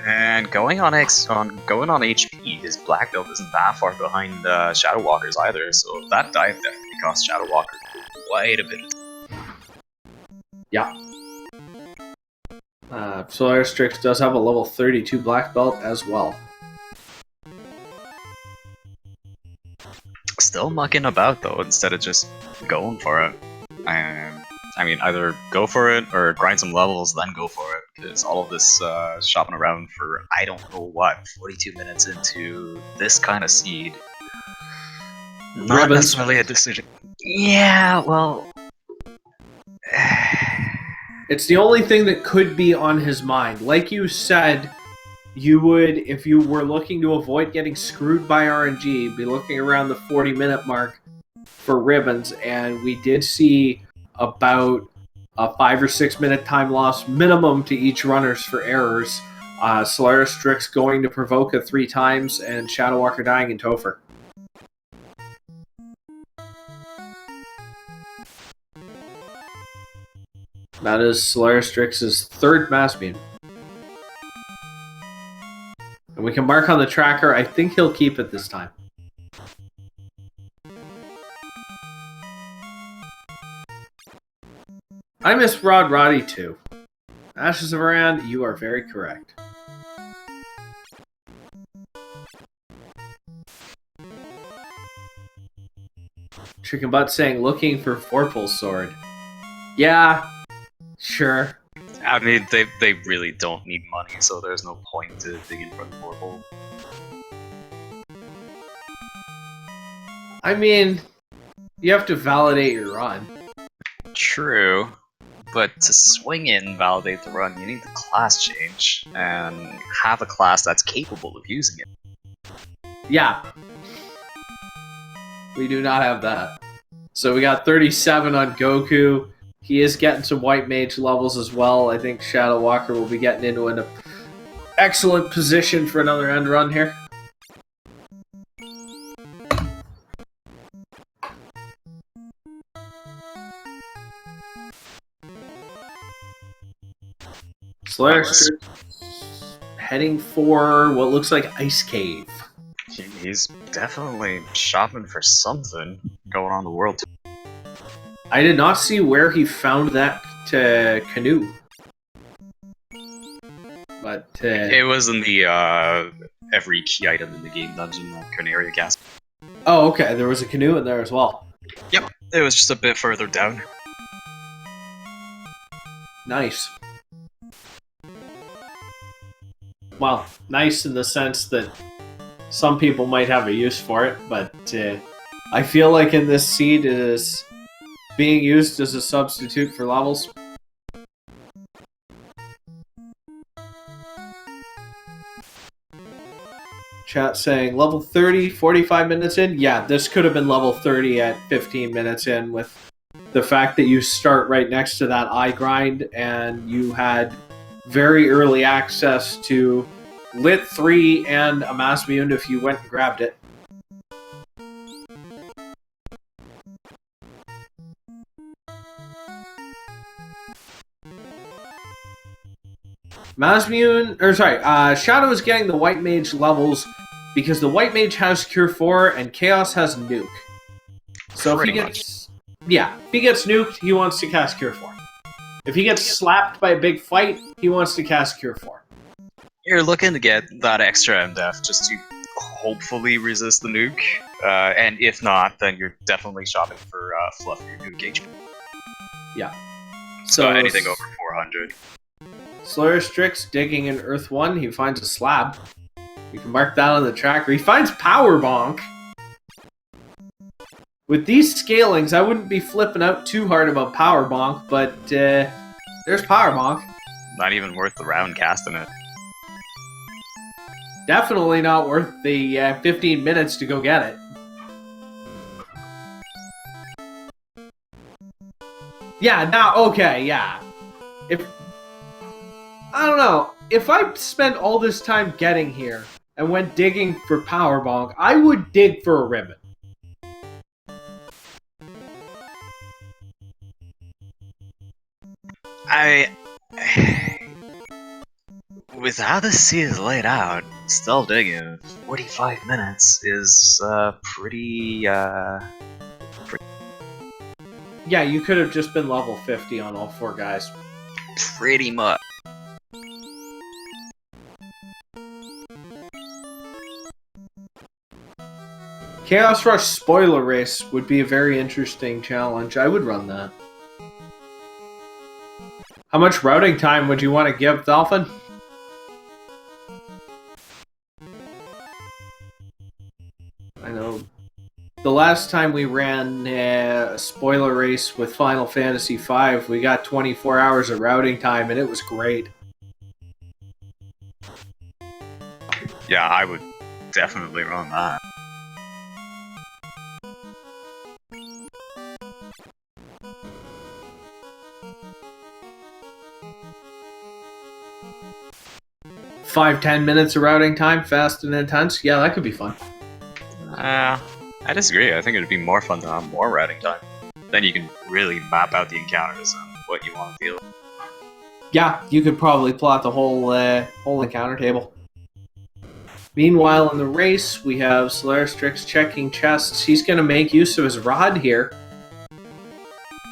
And going on HP, his Black Belt isn't that far behind ShadowWalker's either, so that dive definitely cost ShadowWalker quite a bit. Yeah. SolarysDrix does have a level 32 Black Belt as well. Still mucking about though, instead of just going for it. I mean, either go for it or grind some levels, then go for it. Because all of this shopping around for, I don't know what, 42 minutes into this kind of seed. Not necessarily a decision. Yeah, well... It's the only thing that could be on his mind. Like you said, you would, if you were looking to avoid getting screwed by RNG, be looking around the 40-minute mark for ribbons, and we did see about a 5 or 6 minute time loss minimum to each runners for errors. SolarysDrix going to provoke it 3 times, and ShadowWalker dying in Topher. That is SolarysDrix's third mass beam. And we can mark on the tracker. I think he'll keep it this time. I miss Roddy too. Ashes of Aran, you are very correct. Chicken Butt saying, looking for Vorpal's sword. Yeah, sure. I mean, they really don't need money, so there's no point to digging for the portal. I mean, you have to validate your run. True, but to swing it and validate the run, you need the class change, and have a class that's capable of using it. Yeah. We do not have that. So we got 37 on Goku. He is getting some white mage levels as well. I think ShadowWalker will be getting into an excellent position for another end run here. SolarysDrix heading for what looks like Ice Cave. He's definitely shopping for something going on in the world. I did not see where he found that canoe. But it was in the every key item in the game dungeon, Carnaria Castle. Oh, okay. There was a canoe in there as well. Yep, it was just a bit further down. Nice. Well, nice in the sense that some people might have a use for it, but I feel like in this seed it is being used as a substitute for levels. Chat saying level 30, 45 minutes in? Yeah, this could have been level 30 at 15 minutes in with the fact that you start right next to that eye grind and you had very early access to Lit 3 and a Mass Mune if you went and grabbed it. Shadow is getting the White Mage levels because the White Mage has Cure 4 and Chaos has Nuke. So if he gets nuked, he wants to cast Cure 4. If he gets slapped by a big fight, he wants to cast Cure 4. You're looking to get that extra MDF just to hopefully resist the nuke, and if not, then you're definitely shopping for fluffy nuke HP. Yeah. So anything over 400. SolarysDrix digging in Earth 1, he finds a slab. You can mark that on the tracker. He finds Power Bonk. With these scalings, I wouldn't be flipping out too hard about Power Bonk, but there's Power Bonk. Not even worth the round casting it. Definitely not worth the 15 minutes to go get it. Yeah, yeah. I don't know. If I spent all this time getting here and went digging for Power Bonk, I would dig for a ribbon. With how the sea is laid out, still digging 45 minutes is pretty. Yeah, you could have just been level 50 on all 4 guys. Pretty much. Chaos Rush Spoiler Race would be a very interesting challenge. I would run that. How much routing time would you want to give, Dolphin? I know the last time we ran a spoiler race with Final Fantasy V, we got 24 hours of routing time, and it was great. Yeah, I would definitely run that. Five, 10 minutes of routing time, fast and intense. Yeah, that could be fun. I disagree. I think it'd be more fun to have more routing time. Then you can really map out the encounters and what you want to deal. Yeah, you could probably plot the whole encounter table. Meanwhile, in the race, we have SolarysDrix checking chests. He's going to make use of his rod here.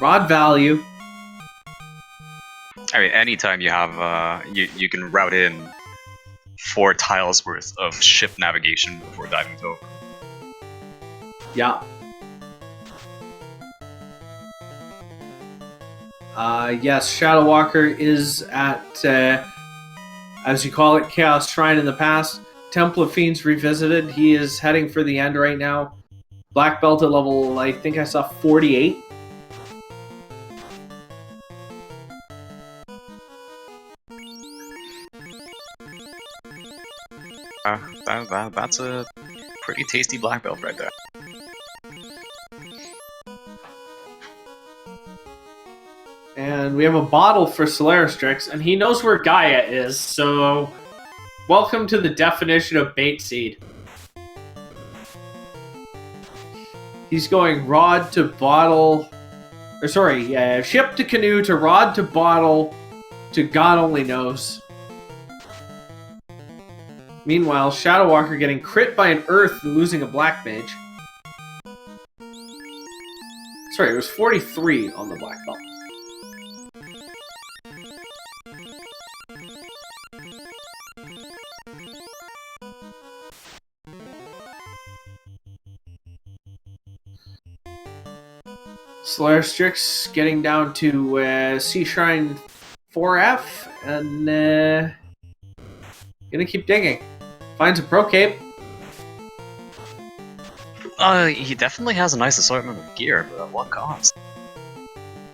Rod value. I mean, anytime you have, you can route in 4 tiles worth of ship navigation before diving over. Yeah. Yes, ShadowWalker is at, as you call it, Chaos Shrine in the past. Temple of Fiends Revisited. He is heading for the end right now. Black Belt at level, I think I saw 48. That's a pretty tasty black belt right there. And we have a bottle for SolarysDrix, and he knows where Gaia is, so welcome to the definition of bait seed. He's going rod to bottle, or sorry, ship to canoe to rod to bottle to God only knows. Meanwhile, ShadowWalker getting crit by an earth and losing a black mage. Sorry, it was 43 on the black belt. SolarysDrix getting down to Sea Shrine 4F and gonna keep digging. Finds a Pro Cape. He definitely has a nice assortment of gear, but at what cost?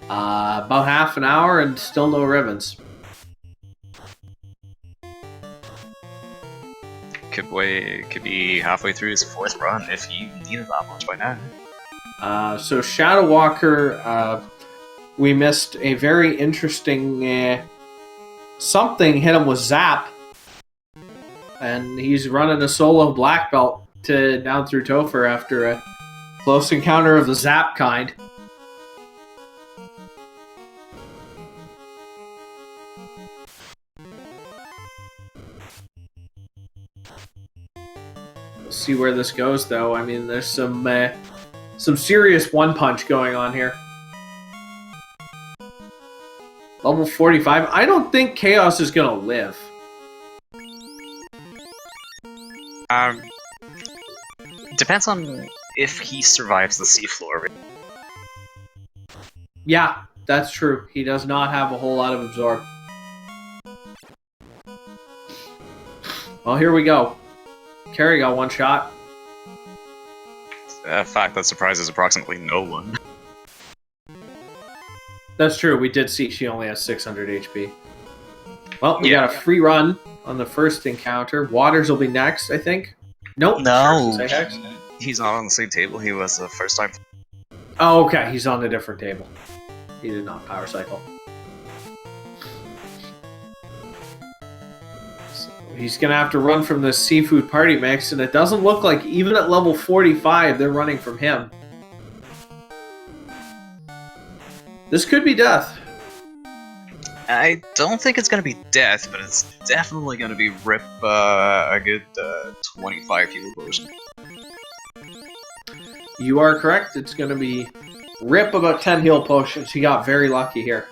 About half an hour and still no ribbons. Could be halfway through his 4th run if he needed that much by now. So ShadowWalker, we missed a very interesting something hit him with Zap, and he's running a solo black belt to down through Topher after a close encounter of the Zap kind. We'll see where this goes, though. I mean, there's some serious one punch going on here. Level 45. I don't think Chaos is gonna live. Depends on if he survives the seafloor. Yeah, that's true. He does not have a whole lot of absorb. Well, here we go. Carrie got one shot. A fact that surprises approximately no one. That's true. We did see she only has 600 HP. Well, we got a free run on the first encounter. Waters will be next, I think. Nope. No. He's not on the same table he was the first time. Oh, okay. He's on a different table. He did not power cycle. So he's going to have to run from this seafood party mix, and it doesn't look like even at level 45 they're running from him. This could be death. I don't think it's going to be death, but it's definitely going to be rip a good 25 heal potion. You are correct. It's going to be rip about 10 heal potions. He got very lucky here.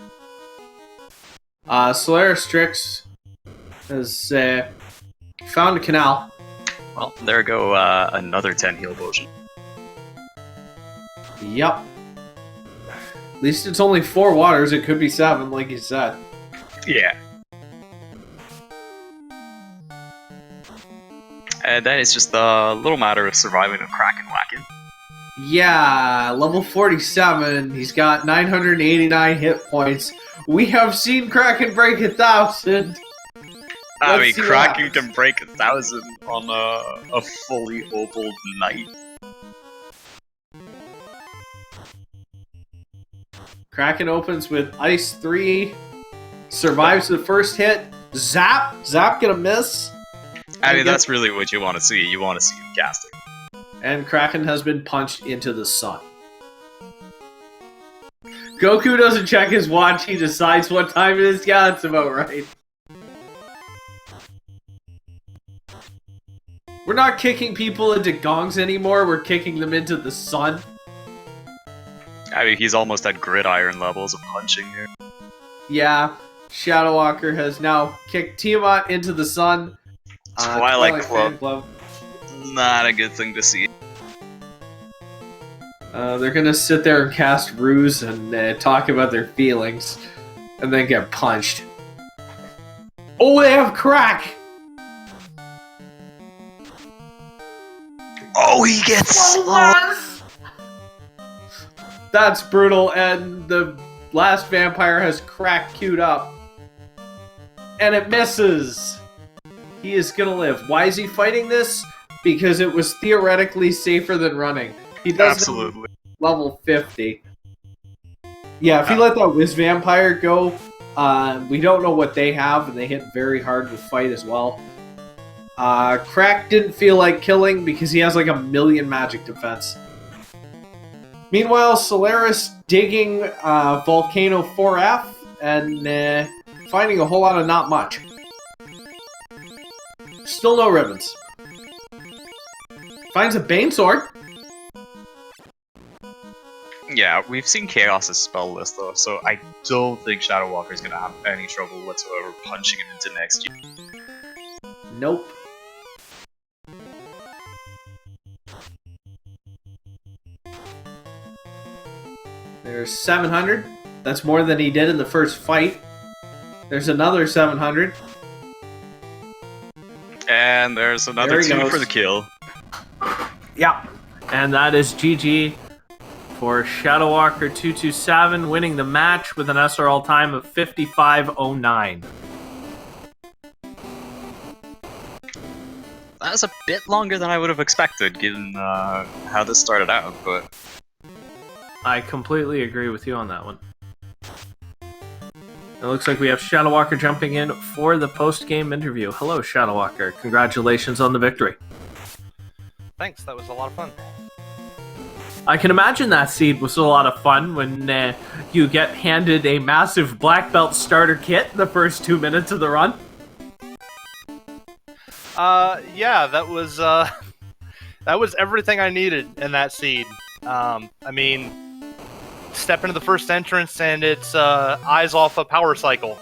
SolarysDrix has found a canal. Well, there go another 10 heal potion. Yep. At least it's only 4 waters. It could be 7, like you said. Yeah. And then it's just a little matter of surviving a Kraken whacking. Yeah, level 47. He's got 989 hit points. We have seen Kraken break 1,000. I mean, Kraken can break 1,000 on a fully opaled knight. Kraken opens with Ice 3, survives the first hit. Zap! Zap gonna miss. I mean, that's really what you want to see. You want to see him casting. And Kraken has been punched into the sun. Goku doesn't check his watch, he decides what time it is. Yeah, that's about right. We're not kicking people into gongs anymore, we're kicking them into the sun. I mean, he's almost at gridiron levels of punching here. Yeah, ShadowWalker has now kicked Tiamat into the sun. Twilight Club. Not a good thing to see. They're gonna sit there and cast ruse and talk about their feelings, and then get punched. Oh, they have crack! Oh, he gets slumped! That's brutal, and the last vampire has crack queued up. And it misses! He is gonna live. Why is he fighting this? Because it was theoretically safer than running. He does Absolutely. Level 50. Yeah, if he let that Wiz Vampire go, we don't know what they have, and they hit very hard with fight as well. Crack didn't feel like killing because he has like 1,000,000 magic defense. Meanwhile, Solaris digging Volcano 4F and finding a whole lot of not much. Still no ribbons. Finds a Bane Sword. Yeah, we've seen Chaos' spell list though, so I don't think ShadowWalker is going to have any trouble whatsoever punching him into next year. Nope. There's 700. That's more than he did in the first fight. There's another 700. And there's another 2 for the kill. Yeah. And that is GG for ShadowWalker227, winning the match with an SRL time of 55:09. That was a bit longer than I would have expected, given how this started out, but... I completely agree with you on that one. It looks like we have ShadowWalker jumping in for the post-game interview. Hello, ShadowWalker. Congratulations on the victory. Thanks, that was a lot of fun. I can imagine that seed was a lot of fun when you get handed a massive black belt starter kit the first 2 minutes of the run. Yeah, that was everything I needed in that seed. I mean, step into the first entrance and it's eyes off a power cycle.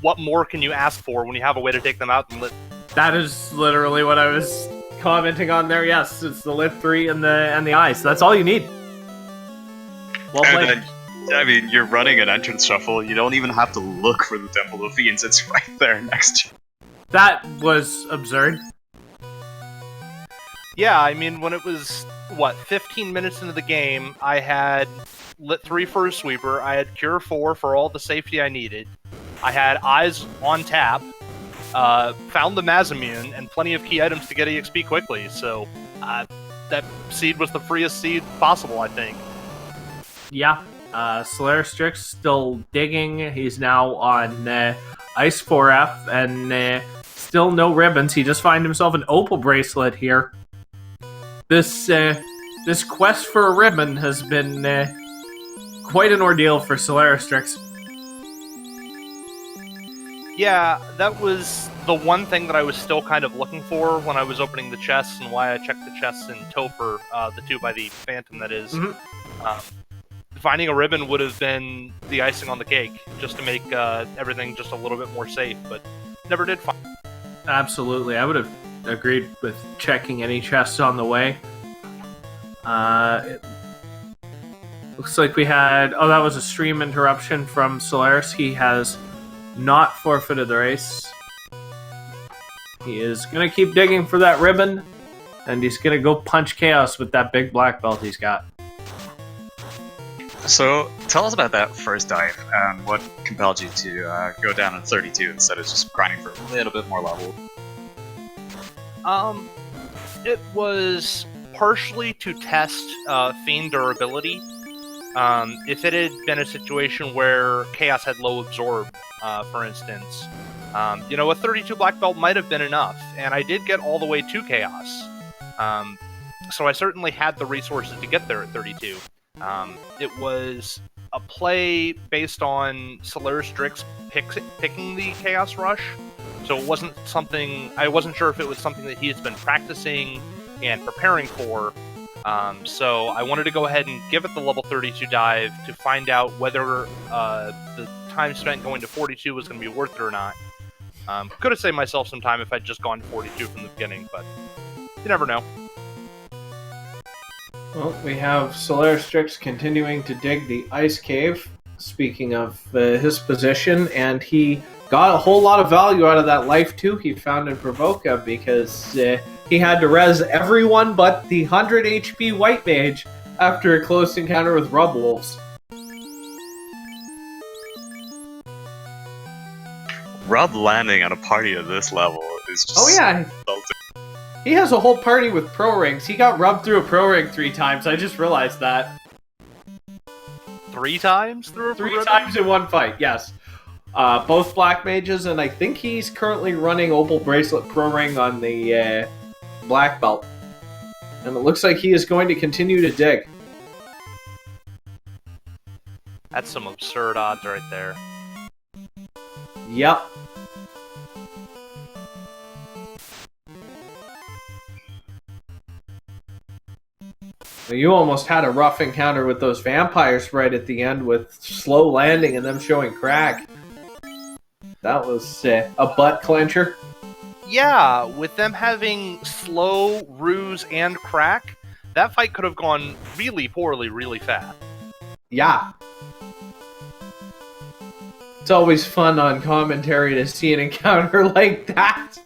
What more can you ask for when you have a way to take them out and lit? That is literally what I was commenting on there. Yes, it's the lit 3 and the eyes. That's all you need. Well played. And then, I mean, you're running an entrance shuffle. You don't even have to look for the Temple of Fiends. It's right there next to you. That was absurd. Yeah, I mean, when it was, 15 minutes into the game, I had lit 3 for a sweeper, I had cure 4 for all the safety I needed, I had eyes on tap, found the Mazimune, and plenty of key items to get EXP quickly, so that seed was the freest seed possible, I think. Yeah, SolarysDrix still digging. He's now on Ice 4F, and still no ribbons. He just found himself an Opal bracelet here. This quest for a ribbon has been quite an ordeal for SolarysDrix. Yeah, that was the one thing that I was still kind of looking for when I was opening the chests, and why I checked the chests in Topher, the 2 by the Phantom, that is. Mm-hmm. Finding a ribbon would have been the icing on the cake, just to make everything just a little bit more safe, but never did find. Absolutely, I would have agreed with checking any chests on the way. It looks like we had... Oh, that was a stream interruption from Solaris. He has not forfeited the race. He is going to keep digging for that ribbon, and he's going to go punch Chaos with that big black belt he's got. So, tell us about that first dive, and what compelled you to go down at 32 instead of just grinding for a little bit more level. It was partially to test Fiend durability. If it had been a situation where Chaos had low absorb, for instance, a 32 black belt might have been enough, and I did get all the way to Chaos. So I certainly had the resources to get there at 32. It was a play based on SolarysDrix picking the Chaos Rush, so it wasn't something. I wasn't sure if it was something that he has been practicing and preparing for. So I wanted to go ahead and give it the level 32 dive to find out whether the time spent going to 42 was going to be worth it or not. Could have saved myself some time if I'd just gone to 42 from the beginning, but you never know. Well, we have SolarysDrix continuing to dig the ice cave, speaking of his position, and he got a whole lot of value out of that life 2 he found in Provoca, because he had to res everyone but the 100 HP White Mage after a close encounter with Rub Wolves. Rub landing on a party of this level is just... Oh yeah, insulting. he has a whole party with pro rings. He got rubbed through a pro ring 3 times, I just realized that. 3 times through a 3 times in one fight, yes. Both Black Mages, and I think he's currently running Opal Bracelet Pro Ring on the Black Belt. And it looks like he is going to continue to dig. That's some absurd odds right there. Yep. Well, you almost had a rough encounter with those vampires right at the end with slow landing and them showing crack. That was a butt clencher. Yeah, with them having slow, ruse, and crack, that fight could have gone really poorly really fast. Yeah. It's always fun on commentary to see an encounter like that.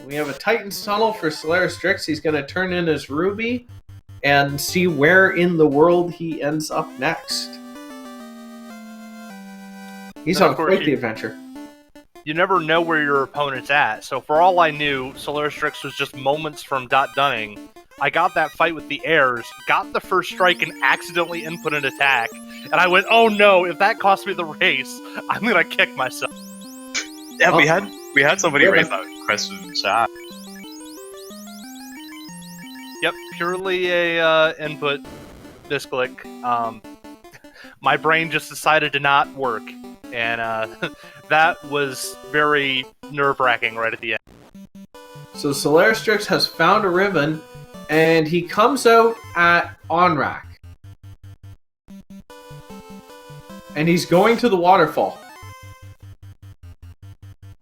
We have a Titan's Tunnel for SolarysDrix. He's going to turn in his Ruby and see where in the world he ends up next. He's on quite the adventure. You never know where your opponent's at, so for all I knew, SolarysDrix was just moments from dunning. I got that fight with the heirs, got the first strike, and accidentally input an attack. And I went, oh no, if that cost me the race, I'm gonna kick myself. Yeah, we had somebody raise that question in chat. Yep, purely a input misclick. My brain just decided to not work, and that was very nerve-wracking right at the end. So SolarysDrix has found a ribbon, and he comes out at Onrak. And he's going to the waterfall.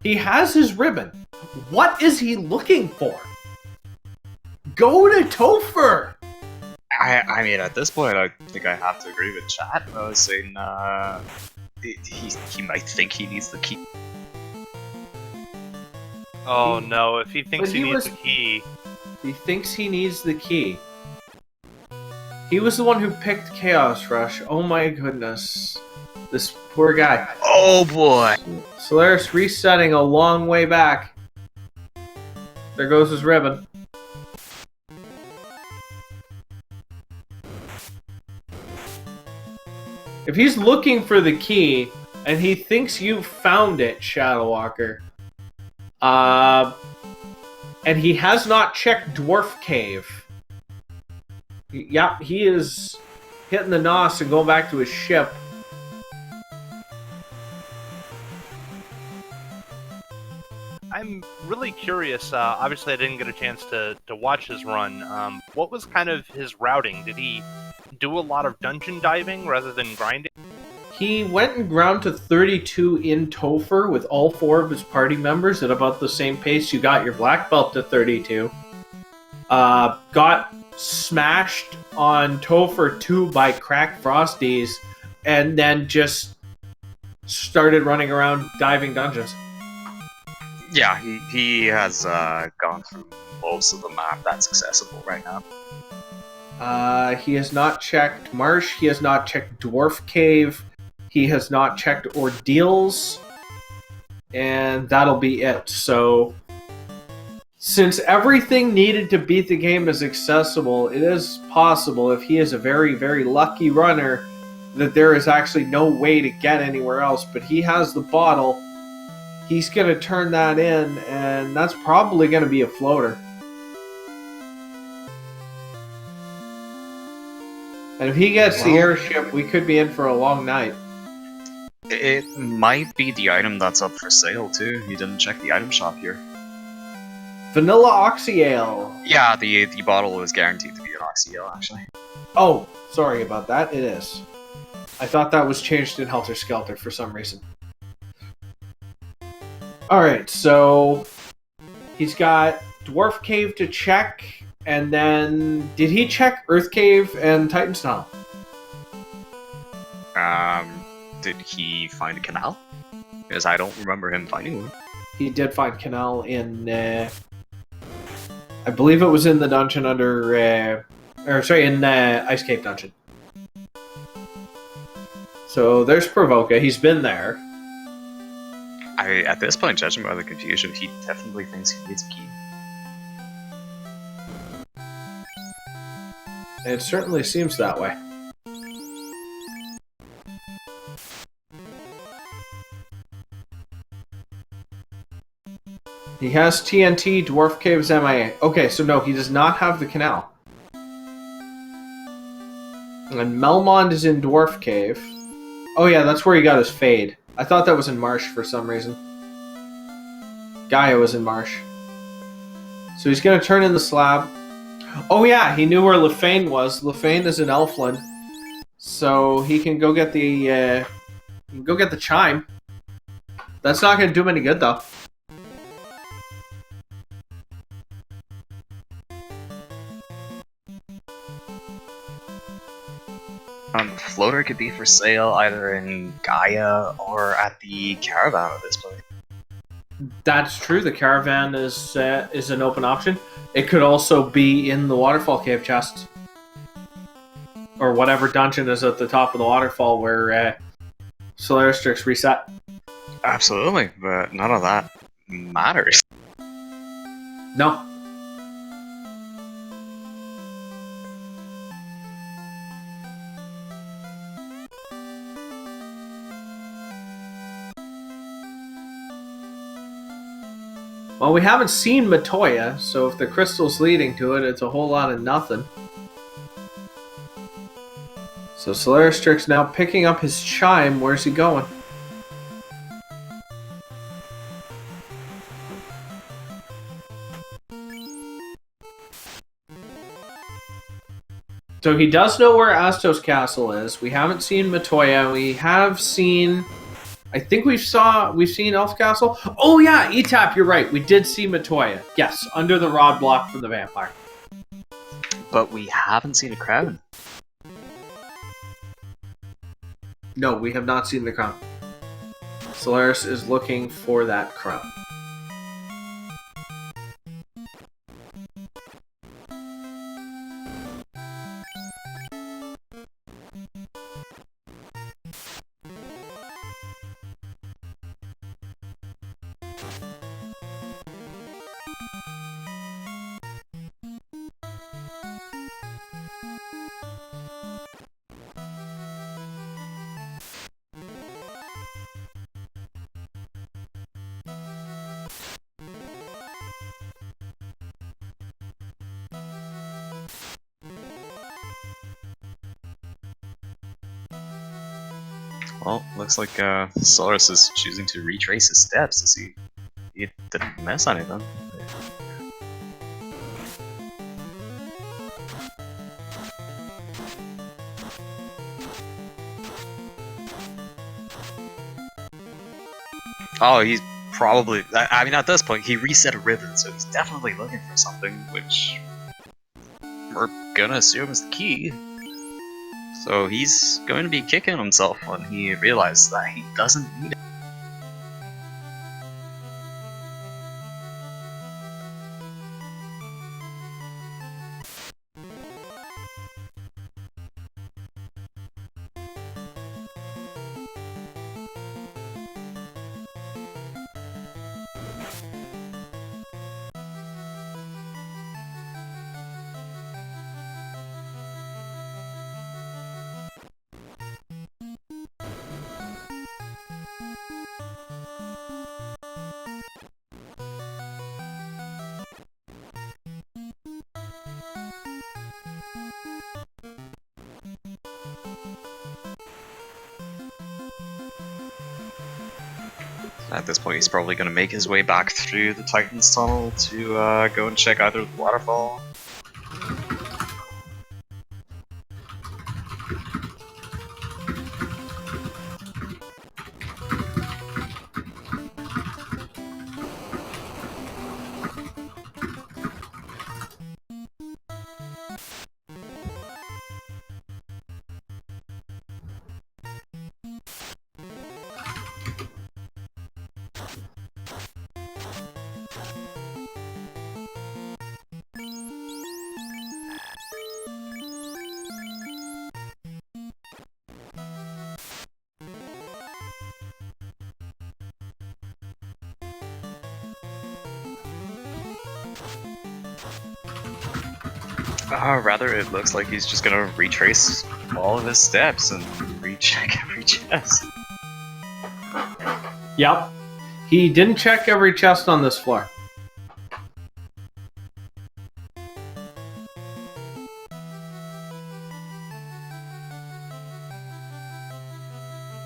He has his ribbon. What is he looking for? Go to Topher! I mean, at this point, I think I have to agree with chat. I was saying, he might think he needs the key. Oh no, if he thinks he needs the key... He thinks he needs the key. He was the one who picked Chaos Rush. Oh my goodness. This poor guy. Oh boy! Solaris resetting a long way back. There goes his ribbon. If he's looking for the key, and he thinks you found it, ShadowWalker, and he has not checked Dwarf Cave. Yeah, he is hitting the nos and going back to his ship. I'm really curious. Obviously, I didn't get a chance to watch his run. What was kind of his routing? Did he do a lot of dungeon diving rather than grinding? He went and ground to 32 in Topher with all 4 of his party members at about the same pace you got your black belt to 32. Got smashed on Topher 2 by Crack Frosties, and then just started running around diving dungeons. Yeah, he has gone through most of the map that's accessible right now. He has not checked Marsh, he has not checked Dwarf Cave, he has not checked Ordeals, and that'll be it. So, since everything needed to beat the game is accessible, it is possible, if he is a very, very lucky runner, that there is actually no way to get anywhere else, but he has the bottle. He's going to turn that in, and that's probably going to be a floater. And if he gets the Well- airship, we could be in for a long night. It might be the item that's up for sale too. You didn't check the item shop here. Vanilla Oxyale. Yeah, the bottle is guaranteed to be an Oxyale, actually. Oh, sorry about that. It is. I thought that was changed in Helter Skelter for some reason. Alright, so he's got Dwarf Cave to check, and then did he check Earth Cave and Titan's Tunnel? Did he find a canal? Because I don't remember him finding one. He did find Canal in I believe it was in the dungeon under in the Ice Cave dungeon. So there's Provoca, he's been there. At this point, judging by the confusion, he definitely thinks he needs a key. It certainly seems that way. He has TNT, Dwarf Cave's MIA. Okay, so no, he does not have the canal. And Melmond is in Dwarf Cave. Oh yeah, that's where he got his fade. I thought that was in Marsh for some reason. Gaia was in Marsh. So he's gonna turn in the slab. Oh yeah, he knew where Lefane was. Lefane is in Elfland. So he can go get the chime. That's not gonna do him any good though. Floater could be for sale either in Gaia or at the caravan at this point. That's true. The caravan is an open option. It could also be in the waterfall cave chest, or whatever dungeon is at the top of the waterfall where SolarysDrix reset. Absolutely, but none of that matters. No. Well, we haven't seen Matoya, so if the crystal's leading to it, it's a whole lot of nothing. So SolarysDrix now picking up his chime. Where's he going? So he does know where Astos Castle is. We haven't seen Matoya. We have seen... I think we've seen Elf Castle. Oh yeah, Etap, you're right. We did see Matoya. Yes, under the rod block from the vampire. But we haven't seen a crown. No, we have not seen the crown. Solaris is looking for that crown. Well, looks like Solaris is choosing to retrace his steps to see he didn't miss anything. Oh, he's probably... I mean, at this point, he reset a ribbon, so he's definitely looking for something, which we're gonna assume is the key. So he's going to be kicking himself when he realizes that he doesn't need it. At this point, he's probably going to make his way back through the Titan's tunnel to go and check either the waterfall. Rather, it looks like he's just gonna retrace all of his steps and recheck every chest. Yep. He didn't check every chest on this floor.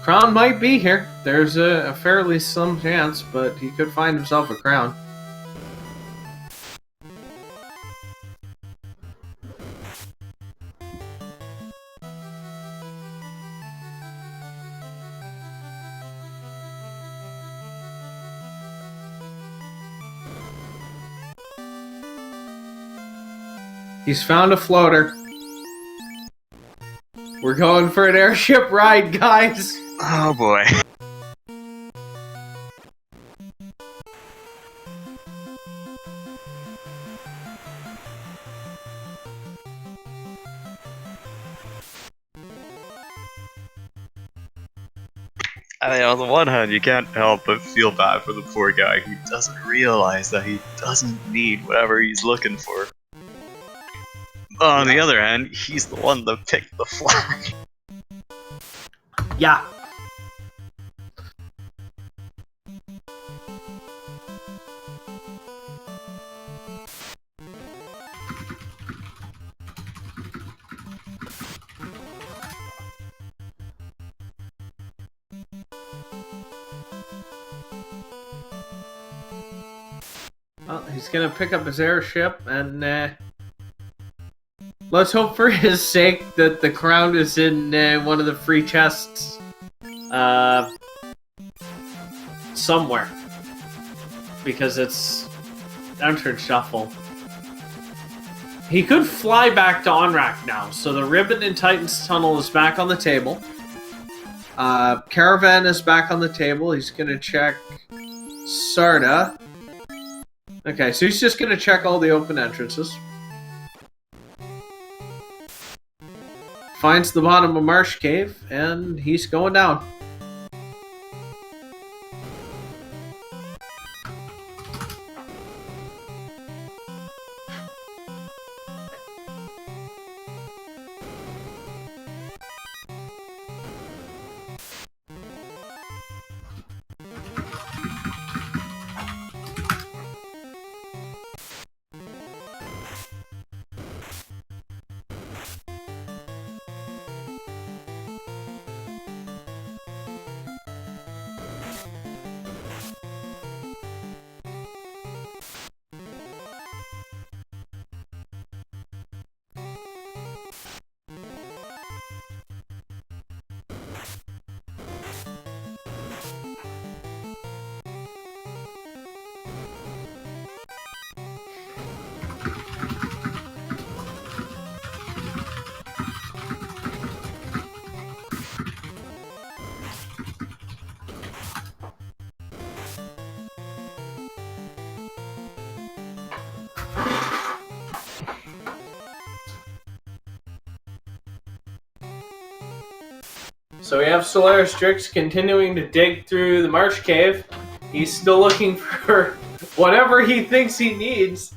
Crown might be here. There's a fairly slim chance, but he could find himself a crown. He's found a floater. We're going for an airship ride, guys! Oh boy. I mean, on the one hand, you can't help but feel bad for the poor guy who doesn't realize that he doesn't need whatever he's looking for. On the other hand, he's the one that picked the flag. Yeah. Well, he's gonna pick up his airship and let's hope for his sake that the crown is in one of the free chests somewhere. Because it's entrance shuffle. He could fly back to Onrak now, so the ribbon in Titan's Tunnel is back on the table. Caravan is back on the table. He's gonna check Sarda. Okay, so he's just gonna check all the open entrances. Finds the bottom of Marsh Cave, and he's going down. So we have SolarysDrix continuing to dig through the Marsh Cave. He's still looking for whatever he thinks he needs.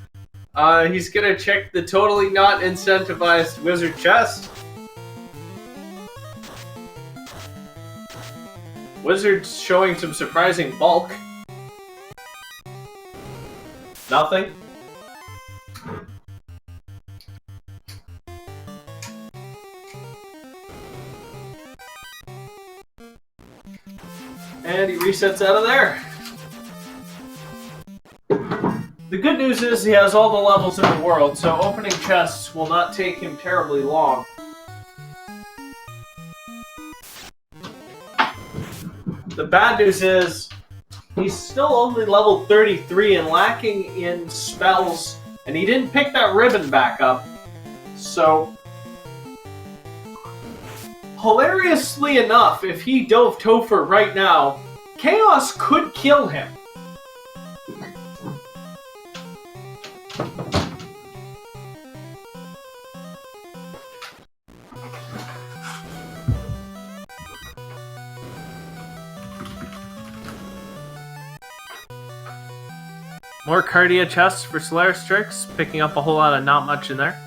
He's gonna check the totally not incentivized wizard chest. Wizard's showing some surprising bulk. Nothing. And he resets out of there. good news is he has all the levels in the world, so opening chests will not take him terribly long. The bad news is he's still only level 33 and lacking in spells, and he didn't pick that ribbon back up. So, hilariously enough, if he dove Topher right now, Chaos could kill him. More Cardia chests for SolarysDrix, picking up a whole lot of not much in there.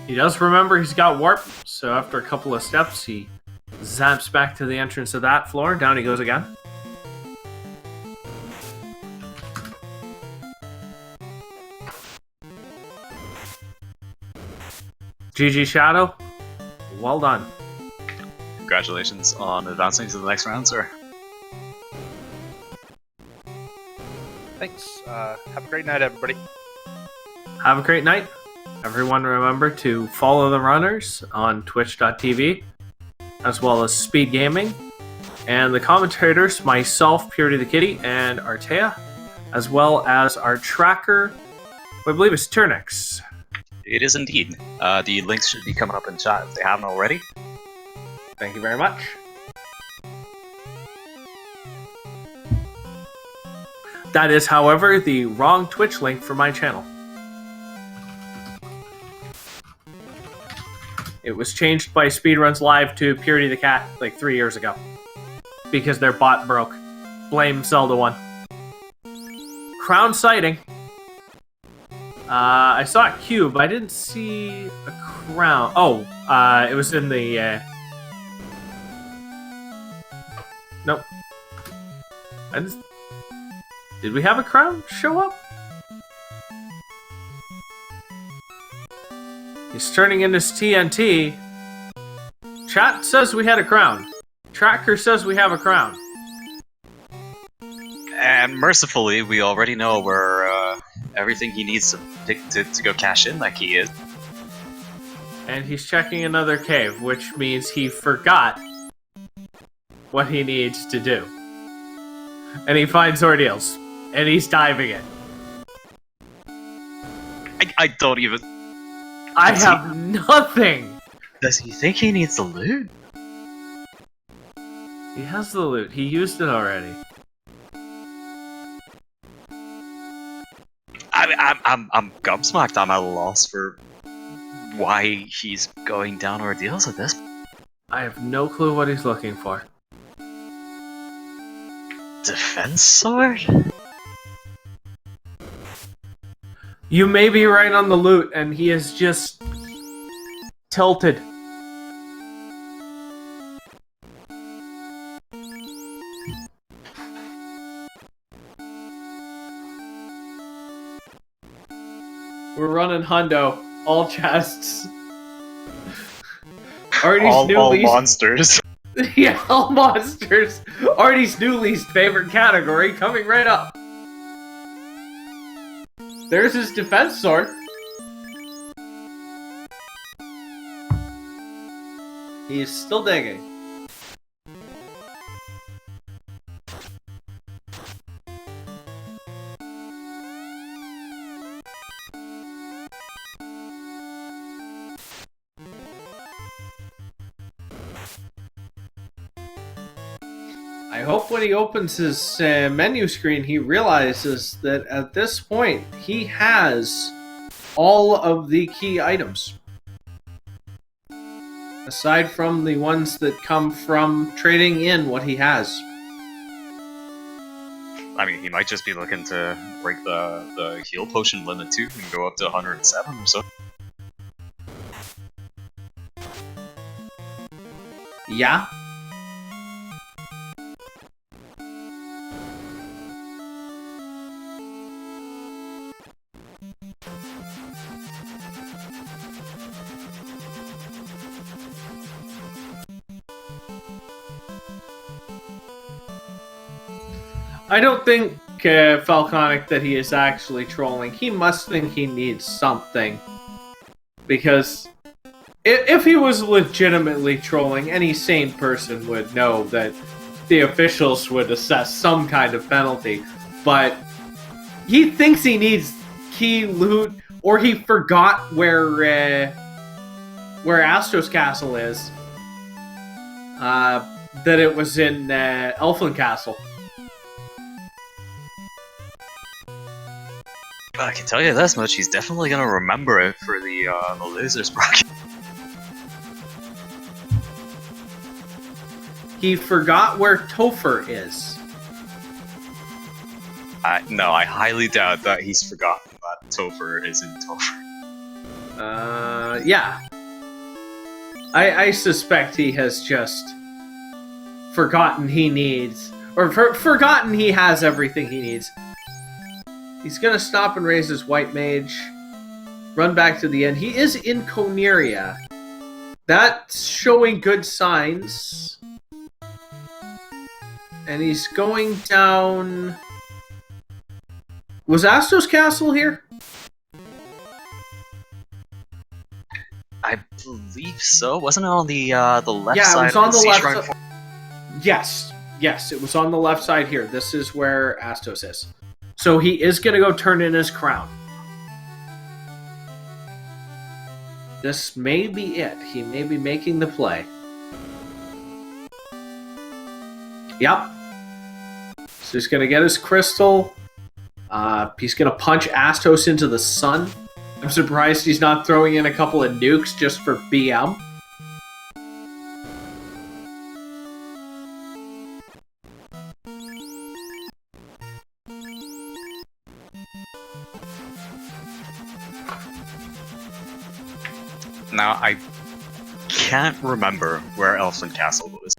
He does remember he's got warp, so after a couple of steps, he zaps back to the entrance of that floor. Down he goes again. GG Shadow, well done. Congratulations on advancing to the next round, sir. Thanks. Have a great night, everybody. Have a great night. Everyone remember to follow the runners on twitch.tv, as well as Speed Gaming, and the commentators, myself, Purity the Kitty, and Artea, as well as our tracker, I believe it's Turnix. It is indeed. The links should be coming up in chat if they haven't already. Thank you very much. That is, however, the wrong Twitch link for my channel. It was changed by Speedruns Live to Purity the Cat like 3 years ago. Because their bot broke. Blame Zelda 1. Crown sighting. I saw a cube. I didn't see a crown. Oh, it was in the... Nope. Did we have a crown show up? He's turning in his TNT. Chat says we had a crown. Tracker says we have a crown. And mercifully, we already know where everything he needs to go cash in that key is. And he's checking another cave, which means he forgot what he needs to do. And he finds ordeals. And he's diving it. I don't even... I have nothing! Does he think he needs the loot? He has the loot. He used it already. I'm gobsmacked. I'm at a loss for why he's going down ordeals with this. I have no clue what he's looking for. Defense sword? You may be right on the loot, and he is just tilted. We're running hundo, all chests. Artie's all monsters. Yeah, all monsters. Artie's new least favorite category coming right up. There's his defense sword. He is still digging. I hope when he opens his menu screen, he realizes that at this point, he has all of the key items. Aside from the ones that come from trading in what he has. I mean, he might just be looking to break the heal potion limit too and go up to 107 or so. Yeah. I don't think Falconic that he is actually trolling. He must think he needs something. Because if he was legitimately trolling, any sane person would know that the officials would assess some kind of penalty. But he thinks he needs key loot, or he forgot where Astro's castle is. That it was in Elfland Castle. I can tell you this much, he's definitely gonna remember it for the laser sprocket. He forgot where Topher is. No, I highly doubt that he's forgotten that Topher is in Topher. Yeah. I suspect he has just forgotten he needs, or forgotten he has everything he needs. He's gonna stop and raise his white mage, run back to the end. He is in Coneria. That's showing good signs. And he's going down... Was Astro's castle here? I believe so. Wasn't it on the left Yeah, side? it was on of the siege left run side. Yes, it was on the left side here. This is where Astos is. So he is going to go turn in his crown. This may be it. He may be making the play. Yep. So he's going to get his crystal. He's going to punch Astos into the sun. I'm surprised he's not throwing in a couple of nukes just for BM. Now, I can't remember where Elfland Castle was.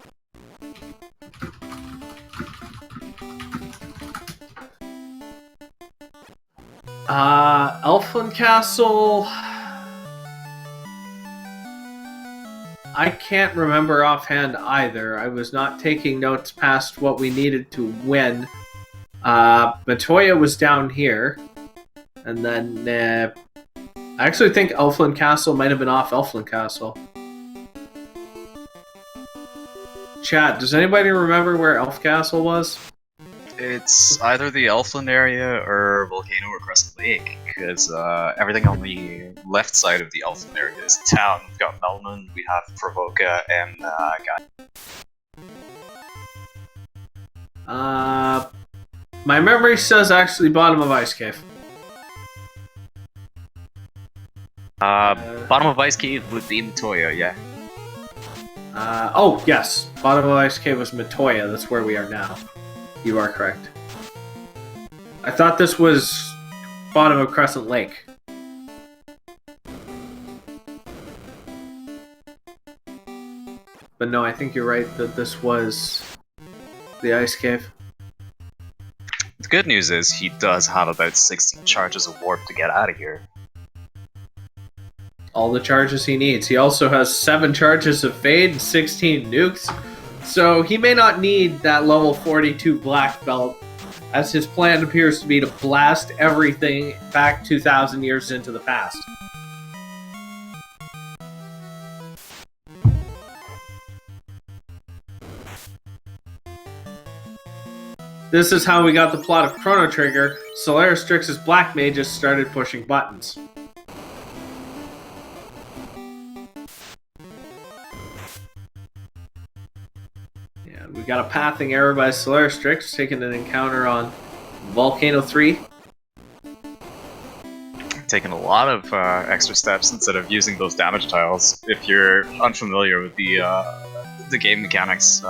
Elfland Castle... I can't remember offhand either. I was not taking notes past what we needed to win. Matoya was down here. And then, I actually think Elfland Castle might have been off Elfland Castle. Chat, does anybody remember where Elf Castle was? It's either the Elfland area or Volcano or Crescent Lake, because everything on the left side of the Elfland area is town. We've got Melman, we have Provoca, and My memory says actually bottom of Ice Cave. bottom of Ice Cave would be Matoya, yeah. Oh, yes. Bottom of Ice Cave was Matoya. That's where we are now. You are correct. I thought this was bottom of Crescent Lake. But no, I think you're right that this was the Ice Cave. The good news is he does have about 16 charges of warp to get out of here. All the charges he needs. He also has 7 charges of Fade and 16 nukes. So he may not need that level 42 black belt, as his plan appears to be to blast everything back 2,000 years into the past. This is how we got the plot of Chrono Trigger. SolarysDrix's black mages started pushing buttons. We got a pathing error by SolarysDrix, taking an encounter on Volcano 3. Taking a lot of extra steps instead of using those damage tiles. If you're unfamiliar with the game mechanics,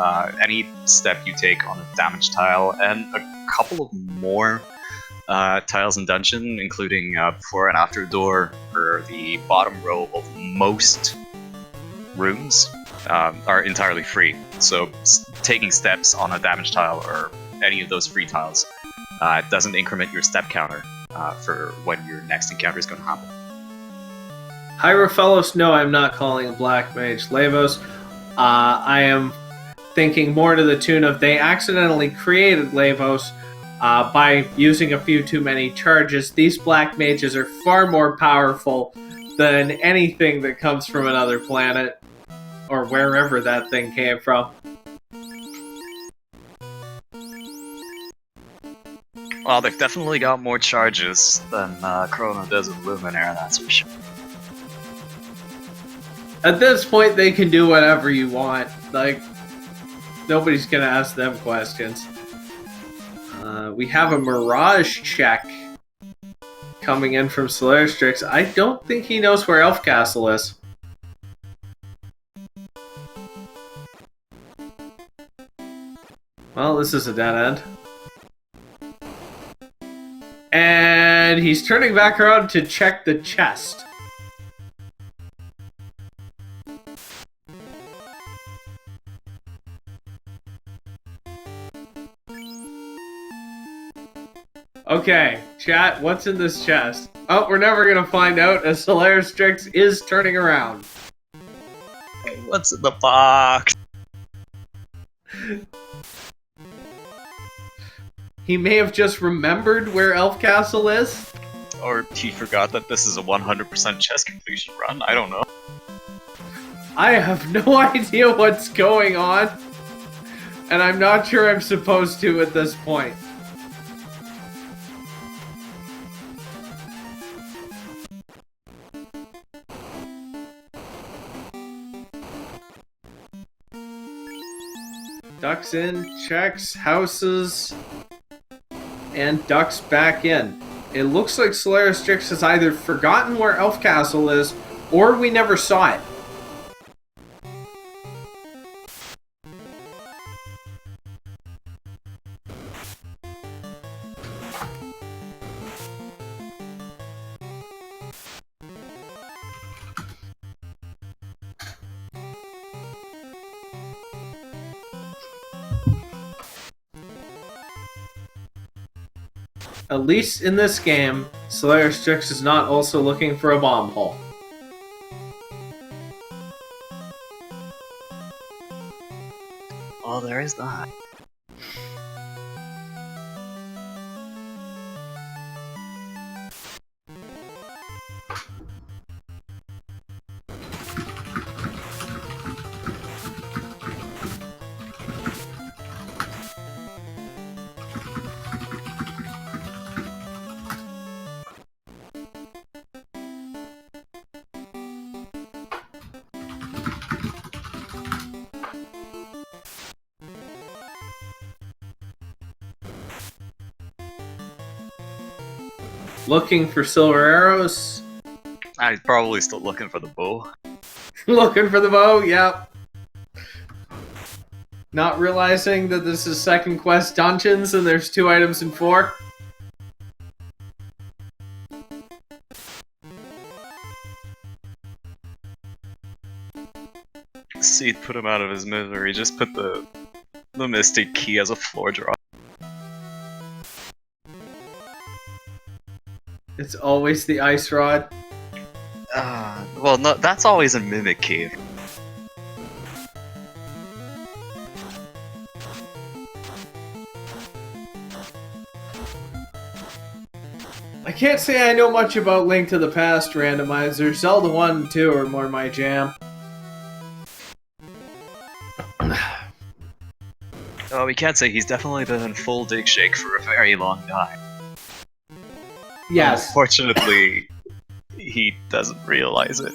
any step you take on a damage tile and a couple of more tiles in dungeon, including before and after door, or the bottom row of most rooms, are entirely free. So taking steps on a damage tile or any of those free tiles doesn't increment your step counter for when your next encounter is going to happen. Hierophilos, no, I'm not calling a black mage Lavos. I am thinking more to the tune of they accidentally created Lavos by using a few too many charges. These black mages are far more powerful than anything that comes from another planet, or wherever that thing came from. Well, they've definitely got more charges than Chrono does with Luminaire, that's for sure. At this point, they can do whatever you want. Like, nobody's gonna ask them questions. We have a Mirage check coming in from SolarysDrix. I don't think he knows where Elf Castle is. Well, this is a dead end. And he's turning back around to check the chest. Okay, chat, what's in this chest? Oh, we're never gonna find out as SolarysDrix is turning around. Hey, what's in the box? He may have just remembered where Elf Castle is. Or he forgot that this is a 100% chess completion run, I don't know. I have no idea what's going on. And I'm not sure I'm supposed to at this point. Ducks in, checks, houses, and ducks back in. It looks like SolarysDrix has either forgotten where Elf Castle is, or we never saw it. At least in this game, SolarysDrix is not also looking for a bomb hole. Well, there is that. Looking for silver arrows. I'm probably still looking for the bow. Looking for the bow, yep. Not realizing that this is second quest dungeons and there's 2 items in 4. Seed put him out of his misery, just put the Mystic Key as a floor drop. It's always the ice rod. Well, no, that's always a Mimic Cave. I can't say I know much about Link to the Past Randomizer. Zelda 1 and 2 are more my jam. Oh, we can't say he's definitely been in full dig shake for a very long time. Yes. Unfortunately, he doesn't realize it.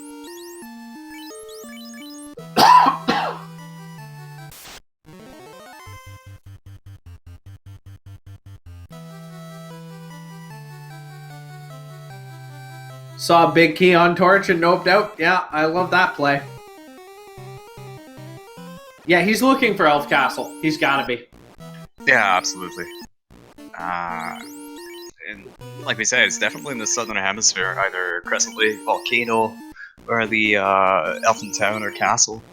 Saw a big key on torch and noped out. Yeah, I love that play. Yeah, he's looking for Elf Castle. He's gotta be. Yeah, absolutely. And like we said, it's definitely in the southern hemisphere, either Crescent Lake Volcano or the Elfin Town or Castle.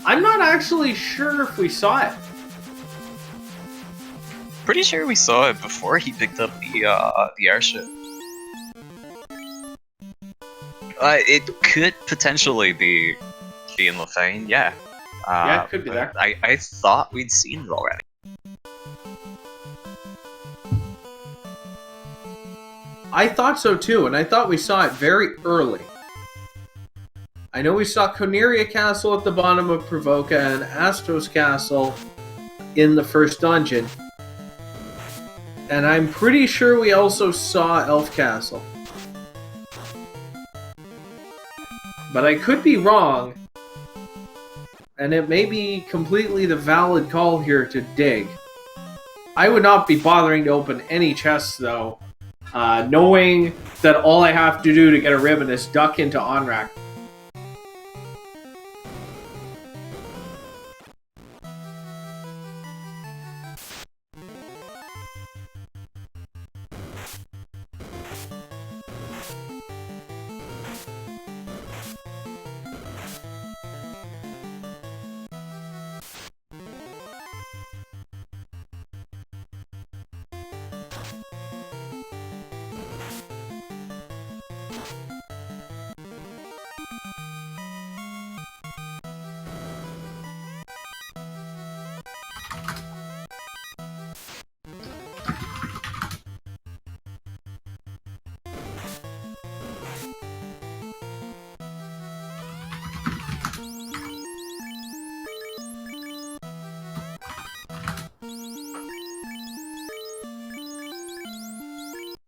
I'm not actually sure if we saw it. Pretty sure we saw it before he picked up the airship. It could potentially be in Lefane, yeah. Yeah, it could be there. I thought we'd seen it already. I thought so too, and I thought we saw it very early. I know we saw Coneria Castle at the bottom of Provoca and Astos Castle in the first dungeon. And I'm pretty sure we also saw Elf Castle. But I could be wrong. And it may be completely the valid call here to dig. I would not be bothering to open any chests though, knowing that all I have to do to get a ribbon is duck into Onrak.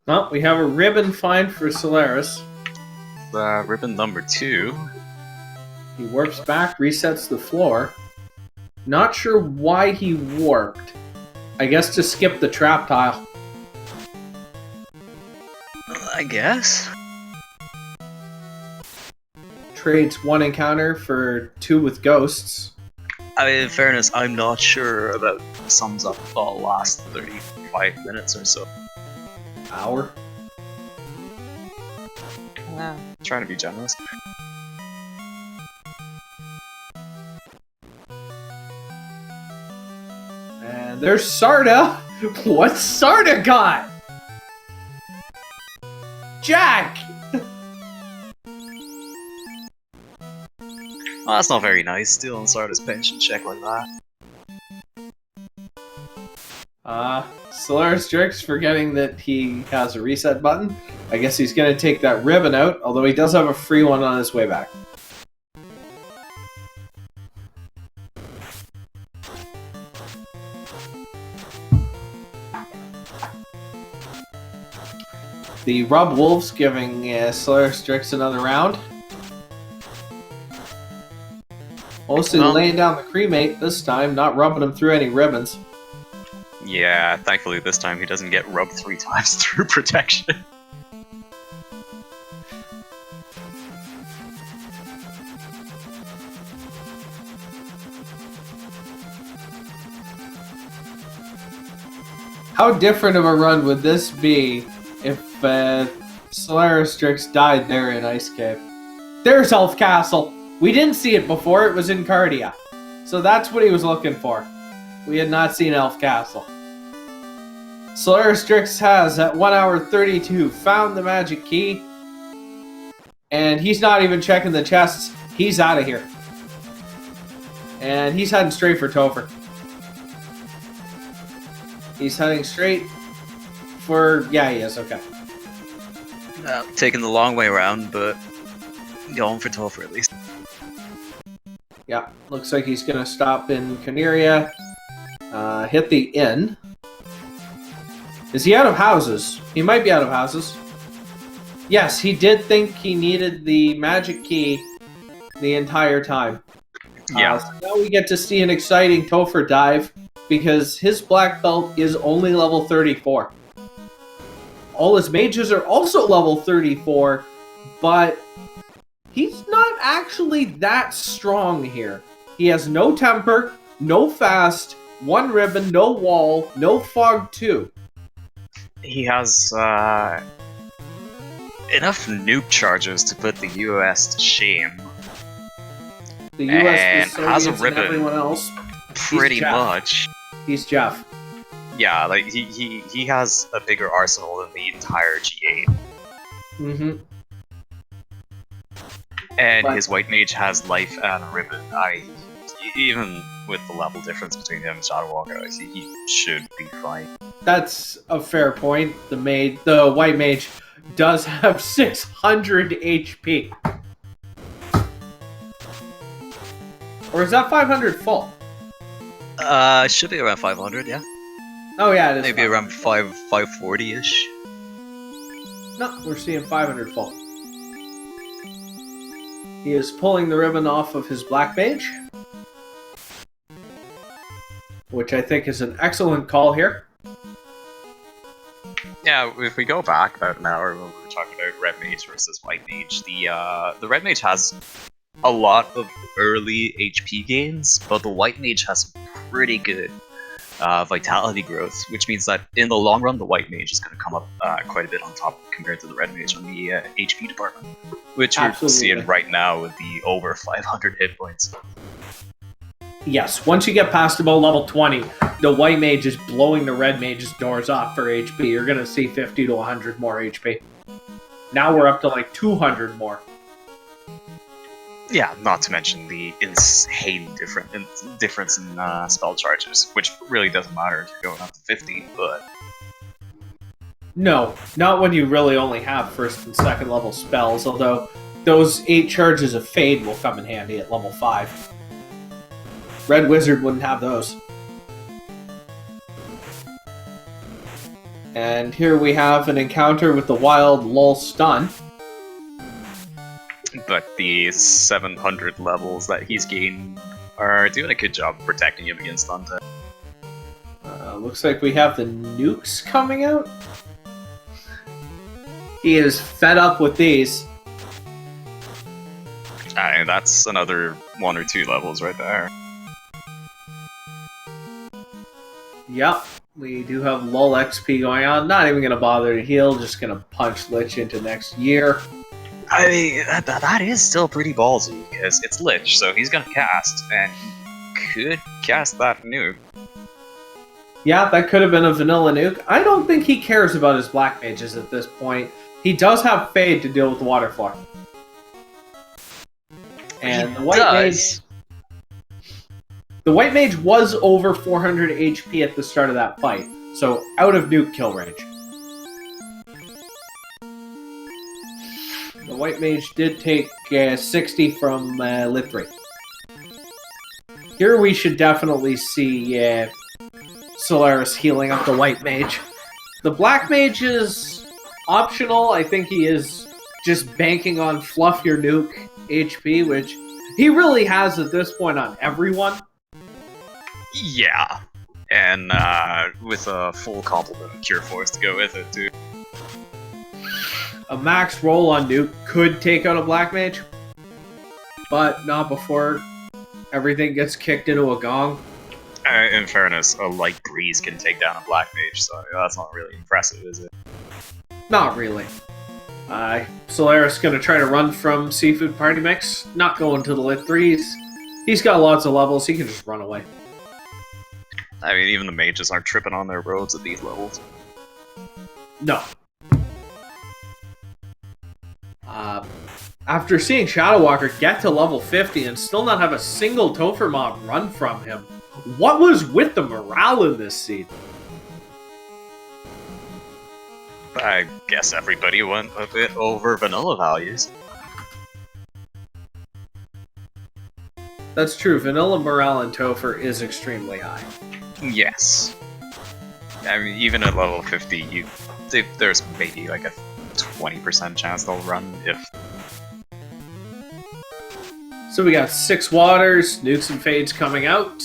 Well, we have a ribbon find for Solaris. Ribbon number 2. He warps back, resets the floor. Not sure why he warped. I guess to skip the trap tile. I guess. Trades 1 encounter for 2 with ghosts. I mean, in fairness, I'm not sure that sums up the last 35 minutes or so. Hour. Trying to be generous. And there's Sarda. What's Sarda got? Jack! Well, that's not very nice, stealing Sarda's pension check like that. SolarysDrix forgetting that he has a reset button. I guess he's going to take that ribbon out, although he does have a free one on his way back. The Rub Wolves giving SolarysDrix another round. Mostly laying down the cremate this time, not rubbing him through any ribbons. Yeah, thankfully this time he doesn't get rubbed 3 times through protection. How different of a run would this be if SolarysDrix died there in Ice Cave? There's Elf Castle! We didn't see it before, it was in Cardia. So that's what he was looking for. We had not seen Elf Castle. SolarysDrix has, at 1 hour 32, found the magic key. And he's not even checking the chests. He's out of here. And he's heading straight for Topher. He's heading straight for... Yeah, he is, okay. Taking the long way around, but going for Topher at least. Yeah, looks like he's going to stop in Coneria. Hit the inn. Is he out of houses? He might be out of houses. Yes, he did think he needed the magic key the entire time. Yeah. So now we get to see an exciting Topher dive, because his black belt is only level 34. All his mages are also level 34, but he's not actually that strong here. He has no temper, no fast, 1 ribbon, no wall, no fog 2. He has enough nuke charges to put the US to shame. The And US, the has a Soviets, ribbon. and everyone else. Pretty Jeff. much. He's Jeff. Yeah, like he has a bigger arsenal than the entire G8. Mm-hmm. And But- his white mage has life and a ribbon. Even with the level difference between him and ShadowWalker, he should be fine. That's a fair point. The white mage does have 600 HP. Or is that 500 full? Should be around 500, yeah. Oh yeah, it is. Maybe around 540-ish. No, we're seeing 500 full. He is pulling the ribbon off of his Black Mage, which I think is an excellent call here. Yeah, if we go back about an hour when we were talking about Red Mage versus White Mage, the Red Mage has a lot of early HP gains, but the White Mage has pretty good vitality growth, which means that in the long run, the White Mage is going to come up quite a bit on top compared to the Red Mage on the HP department, which we're seeing right now with the over 500 hit points. Yes, once you get past about level 20, the White Mage is blowing the Red Mage's doors off for HP. You're going to see 50 to 100 more HP. Now we're up to like 200 more. Yeah, not to mention the insane difference in spell charges, which really doesn't matter if you're going up to 50, but... No, not when you really only have first and second level spells, although those 8 charges of Fade will come in handy at level 5. Red Wizard wouldn't have those. And here we have an encounter with the Wild Lull Stun. But the 700 levels that he's gained are doing a good job protecting him against Undead. Looks like we have the nukes coming out. He is fed up with these. That's another 1 or 2 levels right there. Yep, we do have lull XP going on. Not even going to bother to heal, just going to punch Lich into next year. I mean, that is still pretty ballsy, because it's Lich, so he's gonna cast, and he could cast that nuke. Yeah, that could have been a vanilla nuke. I don't think he cares about his Black Mages at this point. He does have Fade to deal with the Water Floor. And the White Mage was over 400 HP at the start of that fight, so out of nuke kill range. The White Mage did take 60 from Lit 3. Here we should definitely see Solaris healing up the White Mage. The Black Mage is optional. I think he is just banking on fluff your nuke HP, which he really has at this point on everyone. Yeah, and with a full complement of Cure Force to go with it, too. A max roll on nuke could take out a Black Mage, but not before everything gets kicked into a gong. In fairness, a light breeze can take down a Black Mage, so that's not really impressive, is it? Not really. Solaris gonna try to run from Seafood Party Mix, not going to the Lit 3s. He's got lots of levels, he can just run away. I mean, even the mages aren't tripping on their roads at these levels. No. After seeing ShadowWalker get to level 50 and still not have a single Topher mob run from him, what was with the morale in this scene? I guess everybody went a bit over vanilla values. That's true, vanilla morale in Topher is extremely high. Yes. I mean, even at level 50, there's maybe like a 20% chance they'll run if... So we got 6 waters, nukes and fades coming out.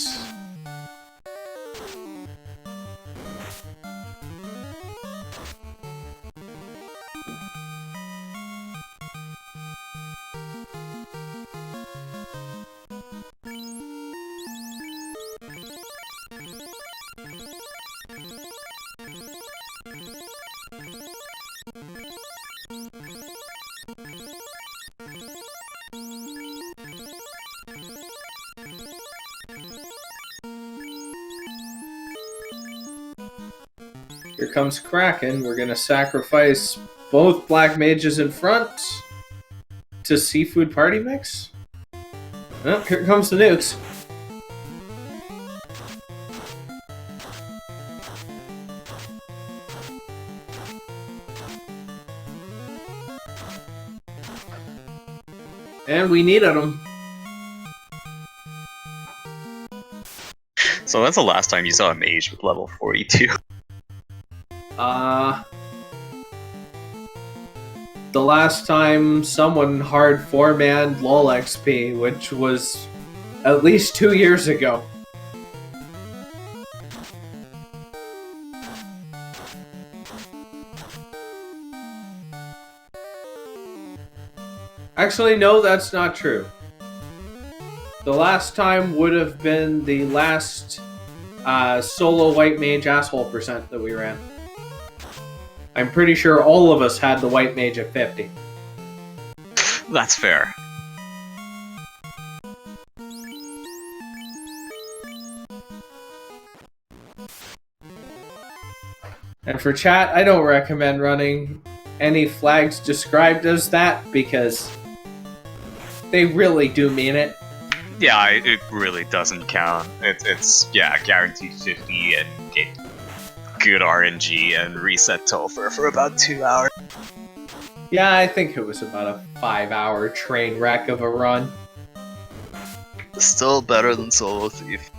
Here comes Kraken. We're gonna sacrifice both Black Mages in front to Seafood Party Mix. Oh, here comes the nukes. And we needed them. So when's the last time you saw a mage with level 42? The last time someone hard 4-man LOL XP, which was at least 2 years ago. Actually, no, that's not true. The last time would have been the last solo white mage asshole percent that we ran. I'm pretty sure all of us had the white mage at 50. That's fair. And for chat, I don't recommend running any flags described as that because they really do mean it. Yeah, it really doesn't count. It's guaranteed 50 and get good RNG and reset Topher for about 2 hours. Yeah, I think it was about a 5-hour train wreck of a run. Still better than Solo Thief.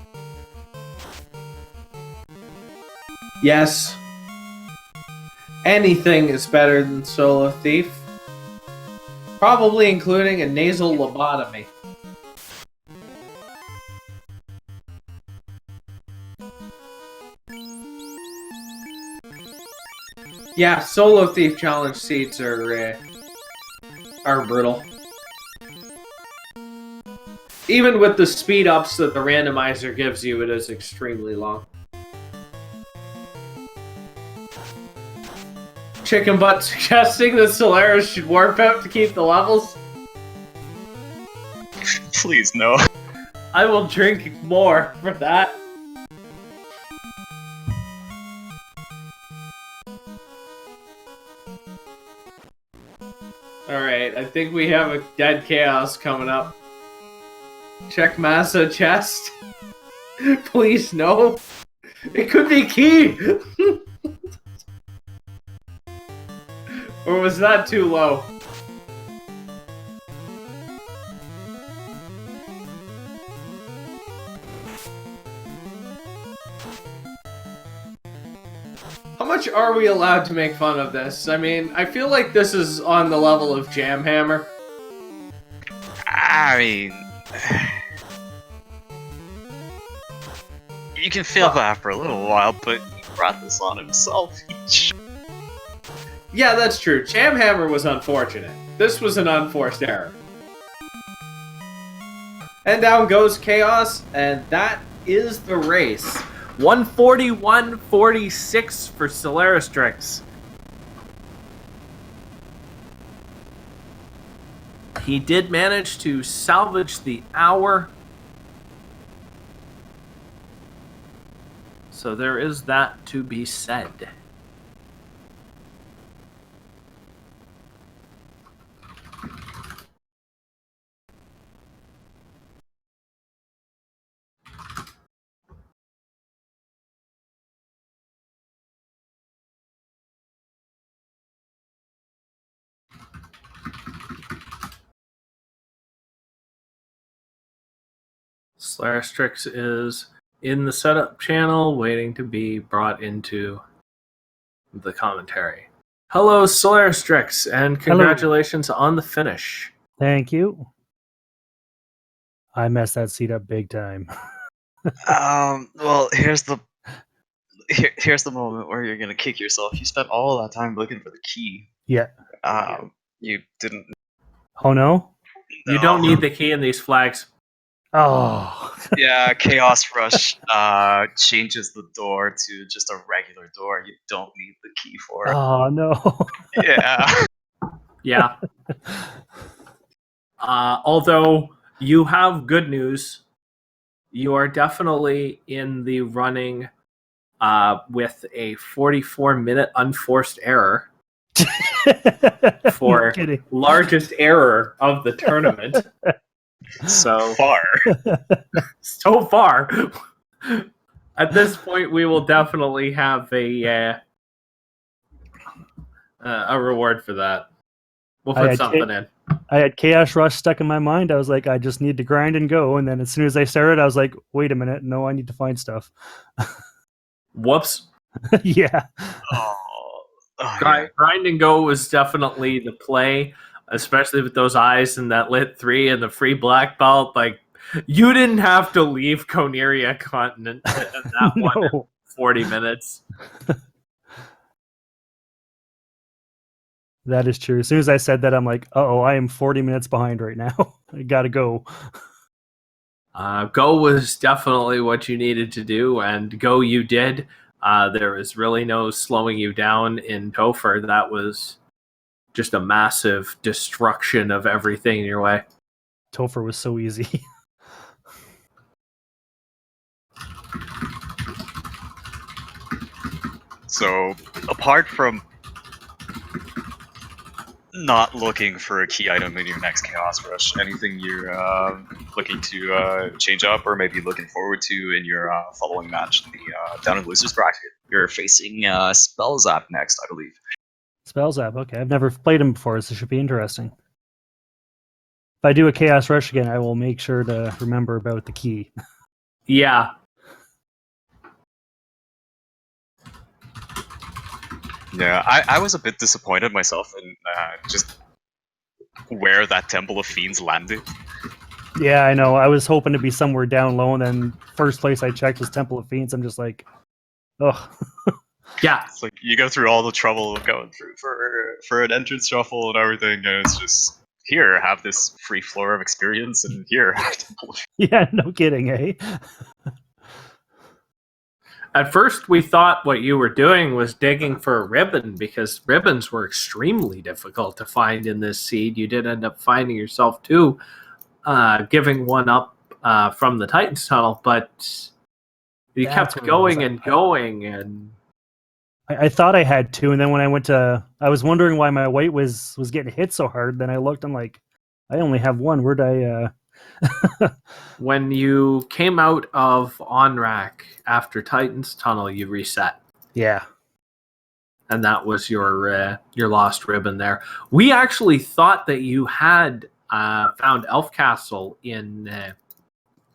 Yes. Anything is better than Solo Thief. Probably including a nasal lobotomy. Yeah, Solo Thief challenge seats are brutal. Even with the speed ups that the randomizer gives you, it is extremely long. Chicken Butt suggesting that Solaris should warp out to keep the levels. Please, no. I will drink more for that. Alright, I think we have a dead chaos coming up. Check Massa chest. Please, no. It could be key. Or was that too low? How much are we allowed to make fun of this? I mean, I feel like this is on the level of Jamhammer. I mean... You can feel that for a little while, but he brought this on himself. Yeah, that's true. Jamhammer was unfortunate. This was an unforced error. And down goes Chaos, and that is the race. 141.46 for SolarysDrix. He did manage to salvage the hour. So there is that to be said. SolarysDrix is in the setup channel, waiting to be brought into the commentary. Hello, SolarysDrix, and congratulations on the finish. Thank you. I messed that seat up big time. Well, here's the moment where you're gonna kick yourself. You spent all that time looking for the key. Yeah. You didn't. Oh no? You don't need the key in these flags. Oh. Yeah, Chaos Rush changes the door to just a regular door. You don't need the key for it. Oh no. Yeah. Yeah. Although you have good news, you are definitely in the running with a 44-minute unforced error for largest error of the tournament. So far. So far. At this point, we will definitely have a reward for that. We'll I put had something in. I had Chaos Rush stuck in my mind. I was like, I just need to grind and go. And then as soon as I started, I was like, wait a minute, no, I need to find stuff. Whoops. Yeah. Oh, yeah. Grind and go was definitely the play, especially with those eyes and that lit 3 and the free black belt. Like, you didn't have to leave Coneria Continent in that one in No. 40 minutes. That is true. As soon as I said that, I'm like, oh, I am 40 minutes behind right now. I gotta go. Go was definitely what you needed to do, and go you did. There was really no slowing you down in Topher. That was just a massive destruction of everything in your way. Topher was so easy. So, apart from not looking for a key item in your next Chaos Rush, anything you're looking to change up or maybe looking forward to in your following match in the down in losers bracket? You're facing Spell Zap next, I believe. Spell Zap, okay. I've never played him before, so it should be interesting. If I do a Chaos Rush again, I will make sure to remember about the key. Yeah. Yeah, I was a bit disappointed myself in just where that Temple of Fiends landed. Yeah, I know. I was hoping to be somewhere down low, and then first place I checked was Temple of Fiends. I'm just like, ugh. Yeah. It's like you go through all the trouble of going through for an entrance shuffle and everything, and it's just here, have this free floor of experience, and here, have Temple of Fiends. Yeah, no kidding, eh? At first, we thought what you were doing was digging for a ribbon, because ribbons were extremely difficult to find in this seed. You did end up finding yourself two, giving one up from the Titans tunnel, but you That's kept what it was. going and going, and I thought I had two, and then when I went to, I was wondering why my white was getting hit so hard. Then I looked, I'm like, I only have one. Where'd I? when you came out of Onrak after Titans tunnel, you reset. Yeah. And that was your lost ribbon there. We actually thought that you had found Elf Castle in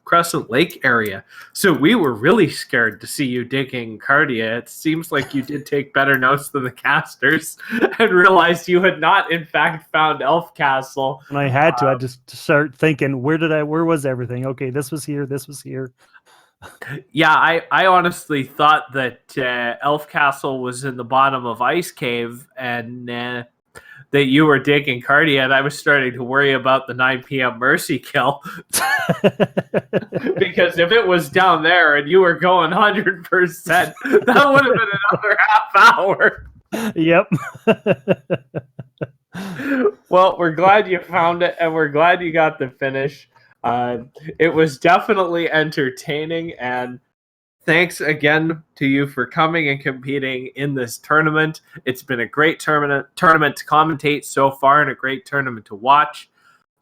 Crescent Lake area, so we were really scared to see you digging Cardia. It seems like you did take better notes than the casters and realized you had not, in fact, found Elf Castle. When I had to, I just start thinking, where was everything? Okay, this was here, this was here. Yeah, I honestly thought that Elf Castle was in the bottom of Ice Cave, and that you were digging Cardia, and I was starting to worry about the 9 p.m. Mercy kill. Because if it was down there and you were going 100%, that would have been another half hour. Yep. Well, we're glad you found it, and we're glad you got the finish. It was definitely entertaining, and thanks again to you for coming and competing in this tournament. It's been a great tournament to commentate so far, and a great tournament to watch.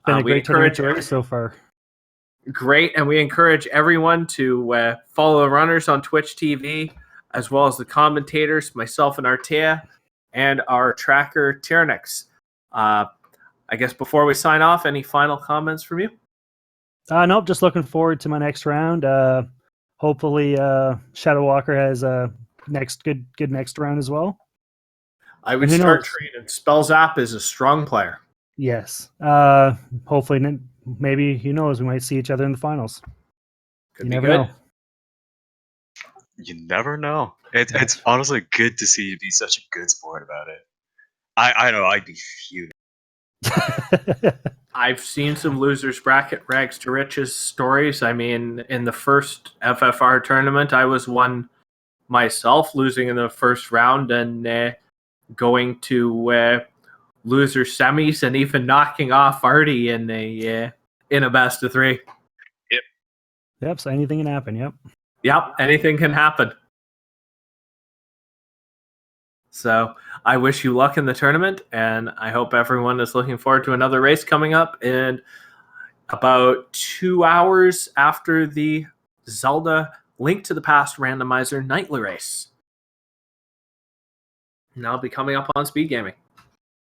Been a great tournament to race so far. Great, and we encourage everyone to follow the runners on Twitch TV, as well as the commentators, myself and Artea, and our tracker, Tyrannix. I guess before we sign off, any final comments from you? Nope, just looking forward to my next round. Hopefully, ShadowWalker has a good next round as well. I would start training. Spell Zap is a strong player. Yes. Hopefully, maybe, who knows, we might see each other in the finals. Could you be never good. know. You never know. It's honestly good to see you be such a good sport about it. I know, I'd be fuming. I've seen some losers bracket rags to riches stories. I mean, in the first FFR tournament, I was one myself, losing in the first round and going to loser semis and even knocking off Artie in a best of 3. Yep, so anything can happen, yep. Yep, anything can happen. So I wish you luck in the tournament, and I hope everyone is looking forward to another race coming up in about 2 hours after the Zelda Link to the Past Randomizer Nightly race. And that'll be coming up on Speed Gaming.